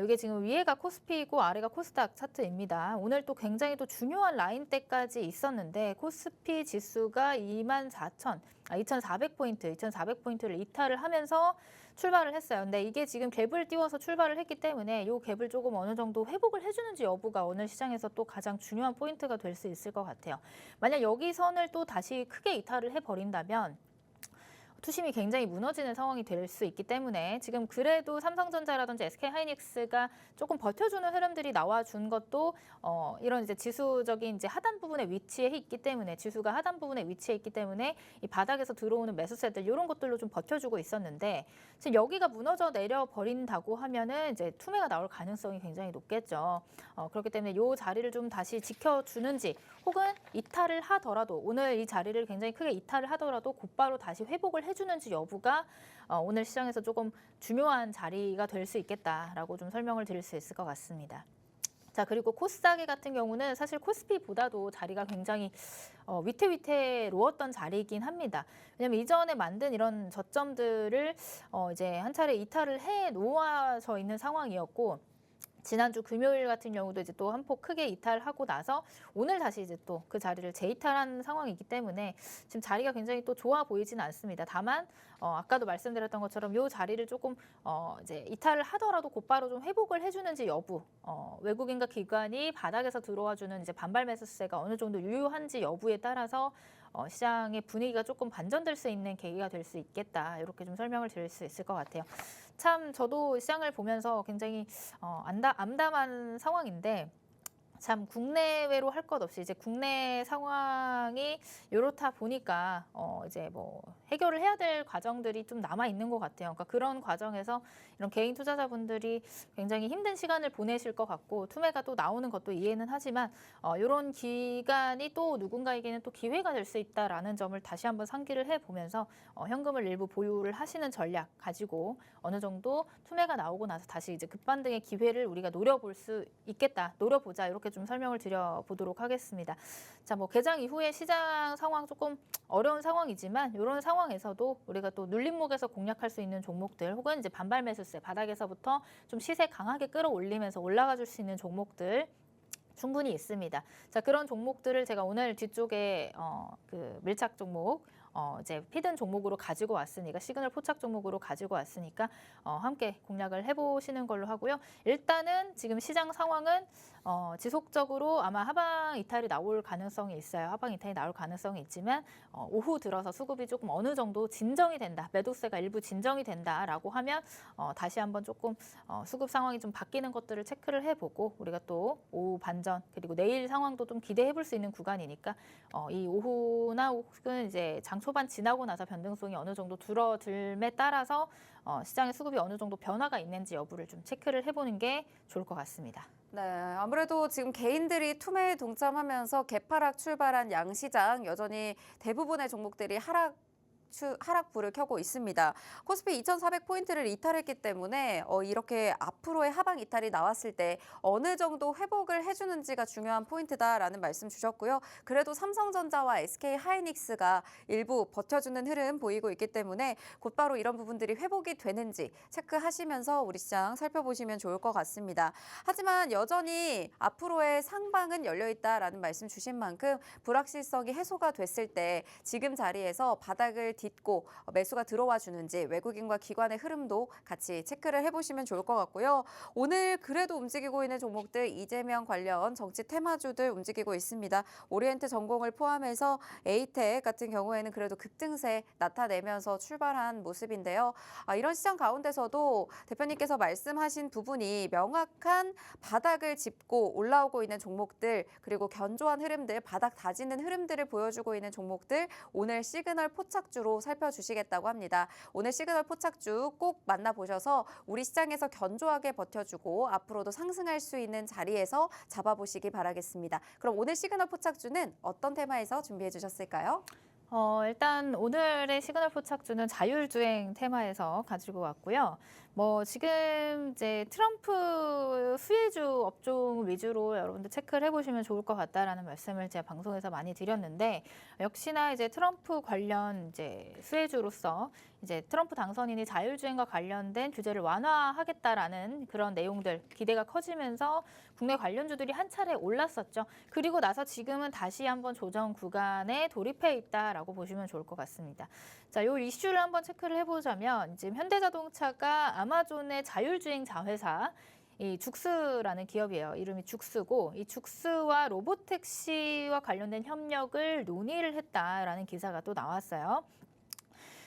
이게 지금 위에가 코스피이고 아래가 코스닥 차트입니다. 오늘 또 굉장히 또 중요한 라인대까지 있었는데 코스피 지수가 24,400포인트, 2,400포인트를 이탈을 하면서 출발을 했어요. 근데 이게 지금 갭을 띄워서 출발을 했기 때문에 이 갭을 조금 어느 정도 회복을 해주는지 여부가 오늘 시장에서 또 가장 중요한 포인트가 될 수 있을 것 같아요. 만약 여기 선을 또 다시 크게 이탈을 해버린다면 투심이 굉장히 무너지는 상황이 될 수 있기 때문에 지금 그래도 삼성전자라든지 SK하이닉스가 조금 버텨주는 흐름들이 나와준 것도 이런 이제 지수적인 이제 하단 부분에 위치해 있기 때문에 지수가 하단 부분에 위치해 있기 때문에 이 바닥에서 들어오는 매수세들 이런 것들로 좀 버텨주고 있었는데 지금 여기가 무너져 내려 버린다고 하면은 이제 투매가 나올 가능성이 굉장히 높겠죠. 그렇기 때문에 이 자리를 좀 다시 지켜주는지 혹은 이탈을 하더라도 오늘 이 자리를 굉장히 크게 이탈을 하더라도 곧바로 다시 회복을 해주는지 여부가 오늘 시장에서 조금 중요한 자리가 될 수 있겠다라고 좀 설명을 드릴 수 있을 것 같습니다. 자, 그리고 코스닥 같은 경우는 사실 코스피보다도 자리가 굉장히 위태위태로웠던 자리이긴 합니다. 왜냐하면 이전에 만든 이런 저점들을 이제 한 차례 이탈을 해 놓아져 있는 상황이었고 지난주 금요일 같은 경우도 이제 또 한 폭 크게 이탈하고 나서 오늘 다시 이제 또 그 자리를 재이탈한 상황이기 때문에 지금 자리가 굉장히 또 좋아 보이지는 않습니다. 다만 아까도 말씀드렸던 것처럼 이 자리를 조금 이제 이탈을 하더라도 곧바로 좀 회복을 해주는지 여부, 외국인과 기관이 바닥에서 들어와주는 이제 반발 매수세가 어느 정도 유효한지 여부에 따라서 시장의 분위기가 조금 반전될 수 있는 계기가 될 수 있겠다. 이렇게 좀 설명을 드릴 수 있을 것 같아요. 참 저도 시장을 보면서 굉장히 암담한 상황인데 참 국내외로 할 것 없이 이제 국내 상황이 이렇다 보니까 이제 뭐 해결을 해야 될 과정들이 좀 남아 있는 것 같아요. 그러니까 그런 과정에서 이런 개인 투자자분들이 굉장히 힘든 시간을 보내실 것 같고 투매가 또 나오는 것도 이해는 하지만 이런 기간이 또 누군가에게는 또 기회가 될 수 있다라는 점을 다시 한번 상기를 해보면서 현금을 일부 보유를 하시는 전략 가지고 어느 정도 투매가 나오고 나서 다시 이제 급반등의 기회를 우리가 노려볼 수 있겠다, 노려보자 이렇게 좀 설명을 드려보도록 하겠습니다. 자, 뭐 개장 이후에 시장 상황 조금 어려운 상황이지만 이런 상황에서도 우리가 또 눌림목에서 공략할 수 있는 종목들 혹은 이제 반발 매수세 바닥에서부터 좀 시세 강하게 끌어올리면서 올라가 줄 수 있는 종목들 충분히 있습니다. 자, 그런 종목들을 제가 오늘 뒤쪽에 그 밀착 종목 이제 피든 종목으로 가지고 왔으니까 시그널 포착 종목으로 가지고 왔으니까 함께 공략을 해보시는 걸로 하고요. 일단은 지금 시장 상황은 지속적으로 아마 하방 이탈이 나올 가능성이 있어요. 하방 이탈이 나올 가능성이 있지만 오후 들어서 수급이 조금 어느 정도 진정이 된다. 매도세가 일부 진정이 된다라고 하면 다시 한번 조금 수급 상황이 좀 바뀌는 것들을 체크를 해보고 우리가 또 오후 반전 그리고 내일 상황도 좀 기대해볼 수 있는 구간이니까 이 오후나 혹은 이제 장 초반 지나고 나서 변동성이 어느 정도 줄어들에 따라서 시장의 수급이 어느 정도 변화가 있는지 여부를 좀 체크를 해보는 게 좋을 것 같습니다. 네, 아무래도 지금 개인들이 투매에 동참하면서 개파락 출발한 양시장 여전히 대부분의 종목들이 하락불을 켜고 있습니다. 코스피 2,400포인트를 이탈했기 때문에 이렇게 앞으로의 하방 이탈이 나왔을 때 어느 정도 회복을 해주는지가 중요한 포인트다라는 말씀 주셨고요. 그래도 삼성전자와 SK하이닉스가 일부 버텨주는 흐름 보이고 있기 때문에 곧바로 이런 부분들이 회복이 되는지 체크하시면서 우리 시장 살펴보시면 좋을 것 같습니다. 하지만 여전히 앞으로의 상방은 열려있다라는 말씀 주신 만큼 불확실성이 해소가 됐을 때 지금 자리에서 바닥을 딛고 매수가 들어와 주는지 외국인과 기관의 흐름도 같이 체크를 해보시면 좋을 것 같고요. 오늘 그래도 움직이고 있는 종목들 이재명 관련 정치 테마주들 움직이고 있습니다. 오리엔트 전공을 포함해서 에이텍 같은 경우에는 그래도 급등세 나타내면서 출발한 모습인데요. 이런 시장 가운데서도 대표님께서 말씀하신 부분이 명확한 바닥을 짚고 올라오고 있는 종목들 그리고 견조한 흐름들, 바닥 다지는 흐름들을 보여주고 있는 종목들 오늘 시그널 포착주로 포인트로 살펴주시겠다고 합니다. 오늘 시그널 포착주 꼭 만나보셔서 우리 시장에서 견조하게 버텨주고 앞으로도 상승할 수 있는 자리에서 잡아보시기 바라겠습니다. 그럼 오늘 시그널 포착주는 어떤 테마에서 준비해 주셨을까요? 일단 오늘의 시그널 포착주는 자율주행 테마에서 가지고 왔고요. 지금 이제 트럼프 수혜주 업종 위주로 여러분들 체크를 해보시면 좋을 것 같다라는 말씀을 제가 방송에서 많이 드렸는데, 역시나 이제 트럼프 관련 이제 수혜주로서 이제 트럼프 당선인이 자율주행과 관련된 규제를 완화하겠다라는 그런 내용들 기대가 커지면서 국내 관련주들이 한 차례 올랐었죠. 그리고 나서 지금은 다시 한번 조정 구간에 돌입해 있다라고 보시면 좋을 것 같습니다. 자, 이 이슈를 한번 체크를 해보자면 지금 현대자동차가 아마존의 자율주행 자회사 이 죽스라는 기업이에요. 이름이 죽스고, 이 죽스와 로보택시와 관련된 협력을 논의를 했다라는 기사가 또 나왔어요.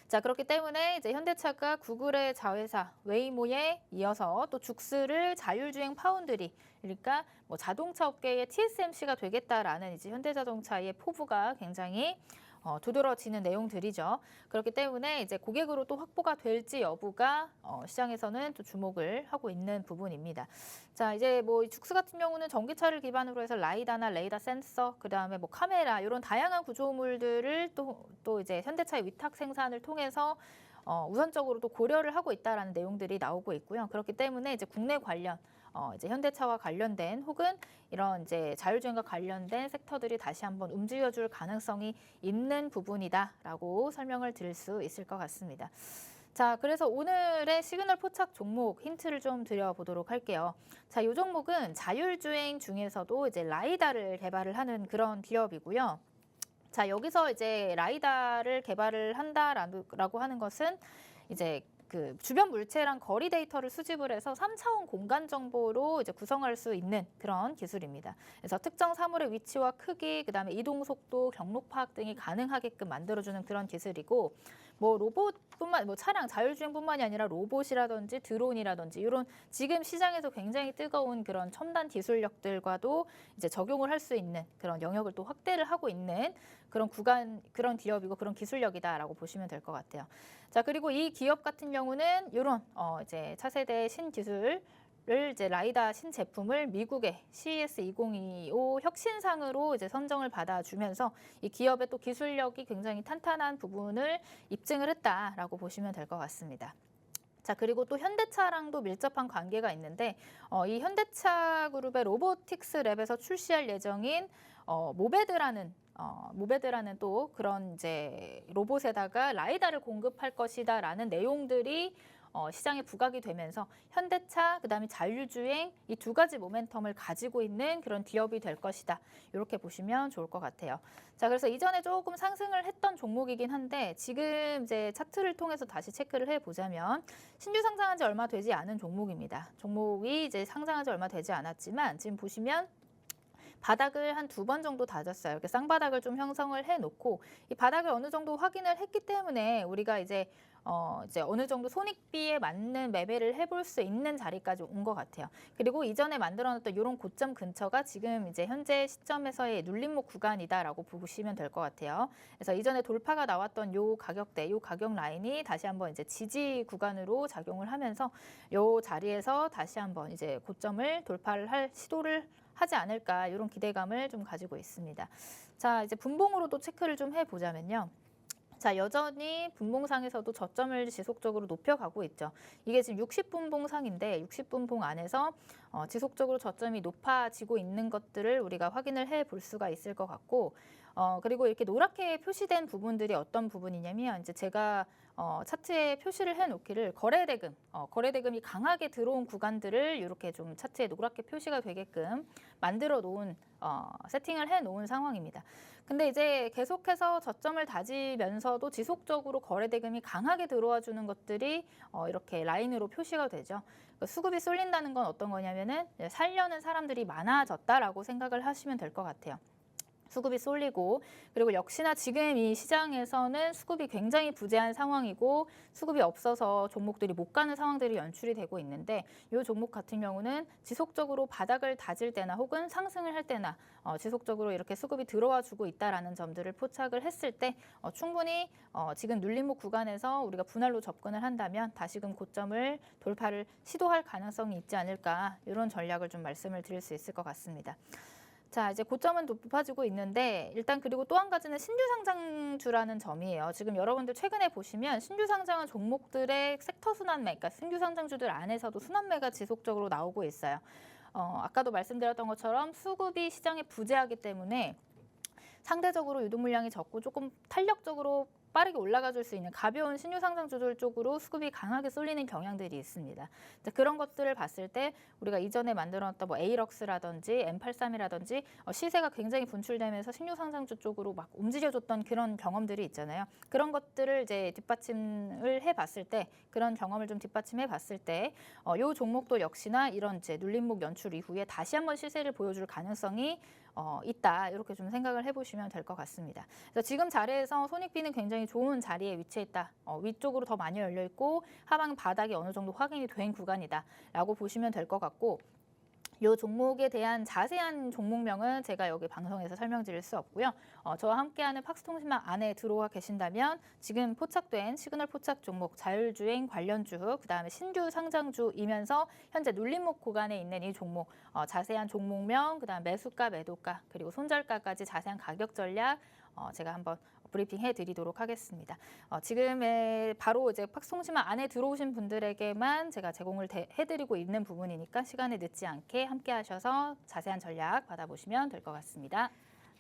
자, 그렇기 때문에 이제 현대차가 구글의 자회사 웨이모에 이어서 또 죽스를 자율주행 파운드리, 그러니까 자동차 업계의 TSMC가 되겠다라는 이제 현대자동차의 포부가 굉장히 두드러지는 내용들이죠. 그렇기 때문에 이제 고객으로 또 확보가 될지 여부가 시장에서는 또 주목을 하고 있는 부분입니다. 자, 이제 이 죽스 같은 경우는 전기차를 기반으로 해서 라이다나 레이더 센서, 그다음에 카메라 이런 다양한 구조물들을 또 이제 현대차의 위탁 생산을 통해서 우선적으로 또 고려를 하고 있다라는 내용들이 나오고 있고요. 그렇기 때문에 이제 국내 관련 이제 현대차와 관련된 혹은 이런 이제 자율주행과 관련된 섹터들이 다시 한번 움직여줄 가능성이 있는 부분이다라고 설명을 드릴 수 있을 것 같습니다. 자, 그래서 오늘의 시그널 포착 종목 힌트를 좀 드려보도록 할게요. 자, 이 종목은 자율주행 중에서도 이제 라이다를 개발을 하는 그런 기업이고요. 자, 여기서 이제 라이다를 개발을 한다라고 하는 것은 이제 그 주변 물체랑 거리 데이터를 수집을 해서 3차원 공간 정보로 이제 구성할 수 있는 그런 기술입니다. 그래서 특정 사물의 위치와 크기, 그다음에 이동 속도, 경로 파악 등이 가능하게끔 만들어주는 그런 기술이고, 차량 자율주행뿐만이 아니라 로봇이라든지 드론이라든지 이런 지금 시장에서 굉장히 뜨거운 그런 첨단 기술력들과도 이제 적용을 할 수 있는 그런 영역을 또 확대를 하고 있는 그런 기업이고 그런 기술력이다라고 보시면 될 것 같아요. 자, 그리고 이 기업 같은 경우는 이런 이제 차세대 신기술을 이제 라이다 신제품을 미국의 CES 2025 혁신상으로 이제 선정을 받아주면서 이 기업의 또 기술력이 굉장히 탄탄한 부분을 입증을 했다라고 보시면 될 것 같습니다. 자, 그리고 또 현대차랑도 밀접한 관계가 있는데 이 현대차 그룹의 로보틱스 랩에서 출시할 예정인 모베드라는 또 그런 이제 로봇에다가 라이다를 공급할 것이다라는 내용들이 시장에 부각이 되면서 현대차, 그다음에 자율주행 이 두 가지 모멘텀을 가지고 있는 그런 기업이 될 것이다. 이렇게 보시면 좋을 것 같아요. 자, 그래서 이전에 조금 상승을 했던 종목이긴 한데 지금 이제 차트를 통해서 다시 체크를 해보자면 신규 상장한 지 얼마 되지 않은 종목입니다. 종목이 이제 상장한 지 얼마 되지 않았지만 지금 보시면 바닥을 한 2번 정도 다졌어요. 이렇게 쌍바닥을 좀 형성을 해놓고 이 바닥을 어느 정도 확인을 했기 때문에 우리가 이제 어느 정도 손익비에 맞는 매매를 해볼 수 있는 자리까지 온 것 같아요. 그리고 이전에 만들어놨던 이런 고점 근처가 지금 이제 현재 시점에서의 눌림목 구간이다라고 보시면 될 것 같아요. 그래서 이전에 돌파가 나왔던 요 가격대, 요 가격 라인이 다시 한번 이제 지지 구간으로 작용을 하면서 요 자리에서 다시 한번 이제 고점을 돌파를 할 시도를 하지 않을까 이런 기대감을 좀 가지고 있습니다. 자, 이제 분봉으로도 체크를 좀 해보자면요. 자, 여전히 분봉상에서도 저점을 지속적으로 높여가고 있죠. 이게 지금 60분봉상인데 60분봉 안에서 지속적으로 저점이 높아지고 있는 것들을 우리가 확인을 해볼 수가 있을 것 같고, 그리고 이렇게 노랗게 표시된 부분들이 어떤 부분이냐면 이제 제가 차트에 표시를 해놓기를 거래대금이 강하게 들어온 구간들을 이렇게 좀 차트에 노랗게 표시가 되게끔 만들어 놓은 세팅을 해 놓은 상황입니다. 근데 이제 계속해서 저점을 다지면서도 지속적으로 거래대금이 강하게 들어와 주는 것들이 이렇게 라인으로 표시가 되죠. 수급이 쏠린다는 건 어떤 거냐면은 살려는 사람들이 많아졌다라고 생각을 하시면 될 것 같아요. 수급이 쏠리고, 그리고 역시나 지금 이 시장에서는 수급이 굉장히 부재한 상황이고 수급이 없어서 종목들이 못 가는 상황들이 연출이 되고 있는데, 이 종목 같은 경우는 지속적으로 바닥을 다질 때나 혹은 상승을 할 때나 지속적으로 이렇게 수급이 들어와 주고 있다라는 점들을 포착을 했을 때 충분히 지금 눌림목 구간에서 우리가 분할로 접근을 한다면 다시금 고점을 돌파를 시도할 가능성이 있지 않을까, 이런 전략을 좀 말씀을 드릴 수 있을 것 같습니다. 자, 이제 고점은 높아지고 있는데, 일단 그리고 또 한 가지는 신규 상장주라는 점이에요. 지금 여러분들 최근에 보시면 신규 상장한 종목들의 섹터 순환매, 그러니까 신규 상장주들 안에서도 순환매가 지속적으로 나오고 있어요. 아까도 말씀드렸던 것처럼 수급이 시장에 부재하기 때문에 상대적으로 유동 물량이 적고 조금 탄력적으로 빠르게 올라가 줄 수 있는 가벼운 신유 상장주들 쪽으로 수급이 강하게 쏠리는 경향들이 있습니다. 그런 것들을 봤을 때 우리가 이전에 만들어놨던 뭐 에이럭스라든지 M83이라든지 시세가 굉장히 분출되면서 신유 상장주 쪽으로 막 움직여줬던 그런 경험들이 있잖아요. 그런 것들을 이제 뒷받침을 해봤을 때, 그런 경험을 좀 뒷받침해 봤을 때, 이 종목도 역시나 이런 이제 눌림목 연출 이후에 다시 한번 시세를 보여줄 가능성이 있다, 이렇게 좀 생각을 해보시면 될 것 같습니다. 그래서 지금 자리에서 손익비는 굉장히 좋은 자리에 위치해 있다. 위쪽으로 더 많이 열려 있고 하방 바닥이 어느 정도 확인이 된 구간이다라고 보시면 될 것 같고, 이 종목에 대한 자세한 종목명은 제가 여기 방송에서 설명드릴 수 없고요. 저와 함께하는 팍스통신망 안에 들어와 계신다면 지금 포착된 시그널 포착 종목, 자율주행 관련주, 그다음에 신규 상장주이면서 현재 눌림목 구간에 있는 이 종목, 자세한 종목명, 그다음 매수가, 매도가, 그리고 손절가까지 자세한 가격 전략 제가 한번 브리핑 해드리도록 하겠습니다. 지금의 바로 이제 팍스통신망 안에 들어오신 분들에게만 제가 제공을 해드리고 있는 부분이니까 시간을 늦지 않게 함께하셔서 자세한 전략 받아보시면 될 것 같습니다.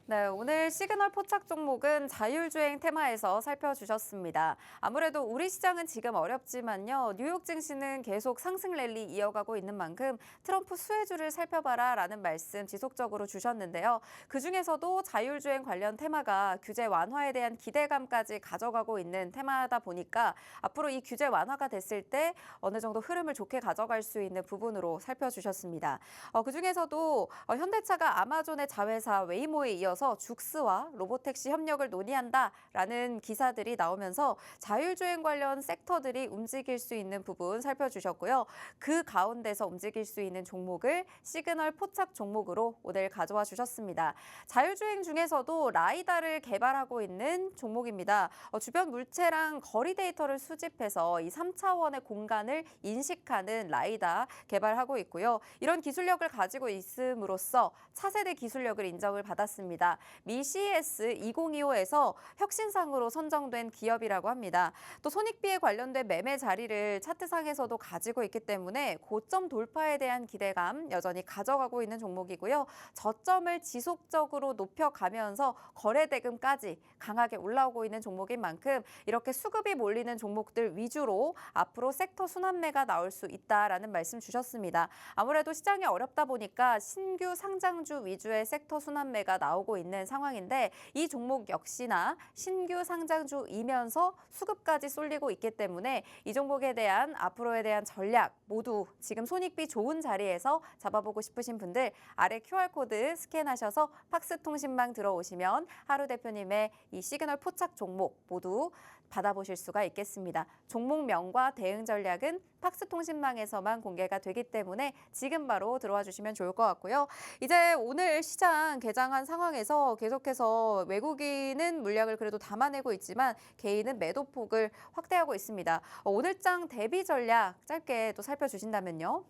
네, 오늘 시그널 포착 종목은 자율주행 테마에서 살펴주셨습니다. 아무래도 우리 시장은 지금 어렵지만요. 뉴욕 증시는 계속 상승 랠리 이어가고 있는 만큼 트럼프 수혜주를 살펴봐라 라는 말씀 지속적으로 주셨는데요. 그중에서도 자율주행 관련 테마가 규제 완화에 대한 기대감까지 가져가고 있는 테마다 보니까 앞으로 이 규제 완화가 됐을 때 어느 정도 흐름을 좋게 가져갈 수 있는 부분으로 살펴주셨습니다. 그중에서도 현대차가 아마존의 자회사 웨이모에 이어서 죽스와 로보택시 협력을 논의한다라는 기사들이 나오면서 자율주행 관련 섹터들이 움직일 수 있는 부분 살펴주셨고요. 그 가운데서 움직일 수 있는 종목을 시그널 포착 종목으로 오늘 가져와 주셨습니다. 자율주행 중에서도 라이다를 개발하고 있는 종목입니다. 주변 물체랑 거리 데이터를 수집해서 이 3차원의 공간을 인식하는 라이다 개발하고 있고요. 이런 기술력을 가지고 있음으로써 차세대 기술력을 인정을 받았습니다. 미 CES 2025에서 혁신상으로 선정된 기업이라고 합니다. 또 손익비에 관련된 매매 자리를 차트상에서도 가지고 있기 때문에 고점 돌파에 대한 기대감 여전히 가져가고 있는 종목이고요. 저점을 지속적으로 높여가면서 거래대금까지 강하게 올라오고 있는 종목인 만큼 이렇게 수급이 몰리는 종목들 위주로 앞으로 섹터 순환매가 나올 수 있다라는 말씀 주셨습니다. 아무래도 시장이 어렵다 보니까 신규 상장주 위주의 섹터 순환매가 나오고 있는 상황인데, 이 종목 역시나 신규 상장주이면서 수급까지 쏠리고 있기 때문에 이 종목에 대한 앞으로에 대한 전략 모두 지금 손익비 좋은 자리에서 잡아보고 싶으신 분들 아래 QR코드 스캔하셔서 팍스통신망 들어오시면 하루 대표님의 이 시그널 포착 종목 모두 받아보실 수가 있겠습니다. 종목명과 대응 전략은 팍스통신망에서만 공개가 되기 때문에 지금 바로 들어와 주시면 좋을 것 같고요. 이제 오늘 시장 개장한 상황에서 계속해서 외국인은 물량을 그래도 담아내고 있지만 개인은 매도폭을 확대하고 있습니다. 오늘장 대비 전략 짧게 또 살펴주신다면요.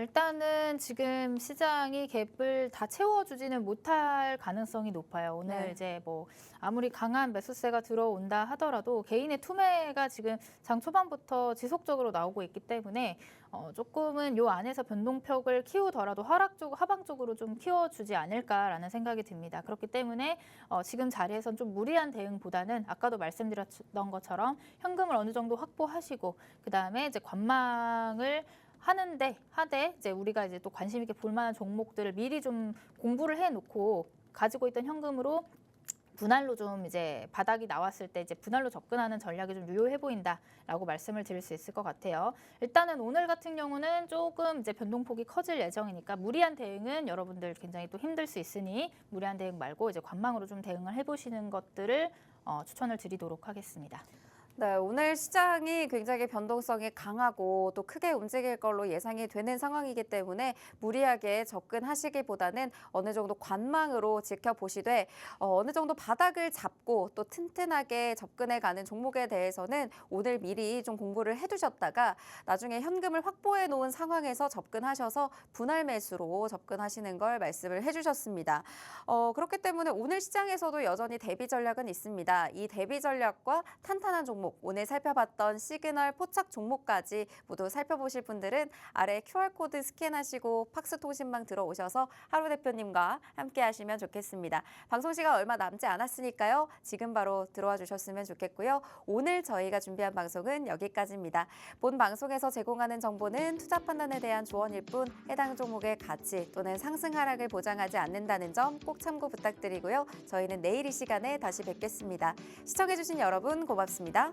일단은 지금 시장이 갭을 다 채워주지는 못할 가능성이 높아요. 오늘 네. 이제 뭐 아무리 강한 매수세가 들어온다 하더라도 개인의 투매가 지금 장 초반부터 지속적으로 나오고 있기 때문에 조금은 요 안에서 변동폭을 키우더라도 하방 쪽으로 좀 키워주지 않을까라는 생각이 듭니다. 그렇기 때문에 지금 자리에선 좀 무리한 대응보다는 아까도 말씀드렸던 것처럼 현금을 어느 정도 확보하시고 그다음에 이제 관망을 하되 이제 우리가 이제 또 관심 있게 볼 만한 종목들을 미리 좀 공부를 해놓고 가지고 있던 현금으로 분할로 좀 이제 바닥이 나왔을 때 이제 분할로 접근하는 전략이 좀 유효해 보인다라고 말씀을 드릴 수 있을 것 같아요. 일단은 오늘 같은 경우는 조금 이제 변동폭이 커질 예정이니까 무리한 대응은 여러분들 굉장히 또 힘들 수 있으니 무리한 대응 말고 이제 관망으로 좀 대응을 해보시는 것들을 추천을 드리도록 하겠습니다. 네, 오늘 시장이 굉장히 변동성이 강하고 또 크게 움직일 걸로 예상이 되는 상황이기 때문에 무리하게 접근하시기보다는 어느 정도 관망으로 지켜보시되 어느 정도 바닥을 잡고 또 튼튼하게 접근해가는 종목에 대해서는 오늘 미리 좀 공부를 해두셨다가 나중에 현금을 확보해 놓은 상황에서 접근하셔서 분할 매수로 접근하시는 걸 말씀을 해주셨습니다. 그렇기 때문에 오늘 시장에서도 여전히 대비 전략은 있습니다. 이 대비 전략과 탄탄한 종목 오늘 살펴봤던 시그널 포착 종목까지 모두 살펴보실 분들은 아래 QR코드 스캔하시고 팍스통신망 들어오셔서 하루 대표님과 함께 하시면 좋겠습니다. 방송 시간 얼마 남지 않았으니까요. 지금 바로 들어와 주셨으면 좋겠고요. 오늘 저희가 준비한 방송은 여기까지입니다. 본 방송에서 제공하는 정보는 투자 판단에 대한 조언일 뿐 해당 종목의 가치 또는 상승 하락을 보장하지 않는다는 점 꼭 참고 부탁드리고요. 저희는 내일 이 시간에 다시 뵙겠습니다. 시청해주신 여러분 고맙습니다.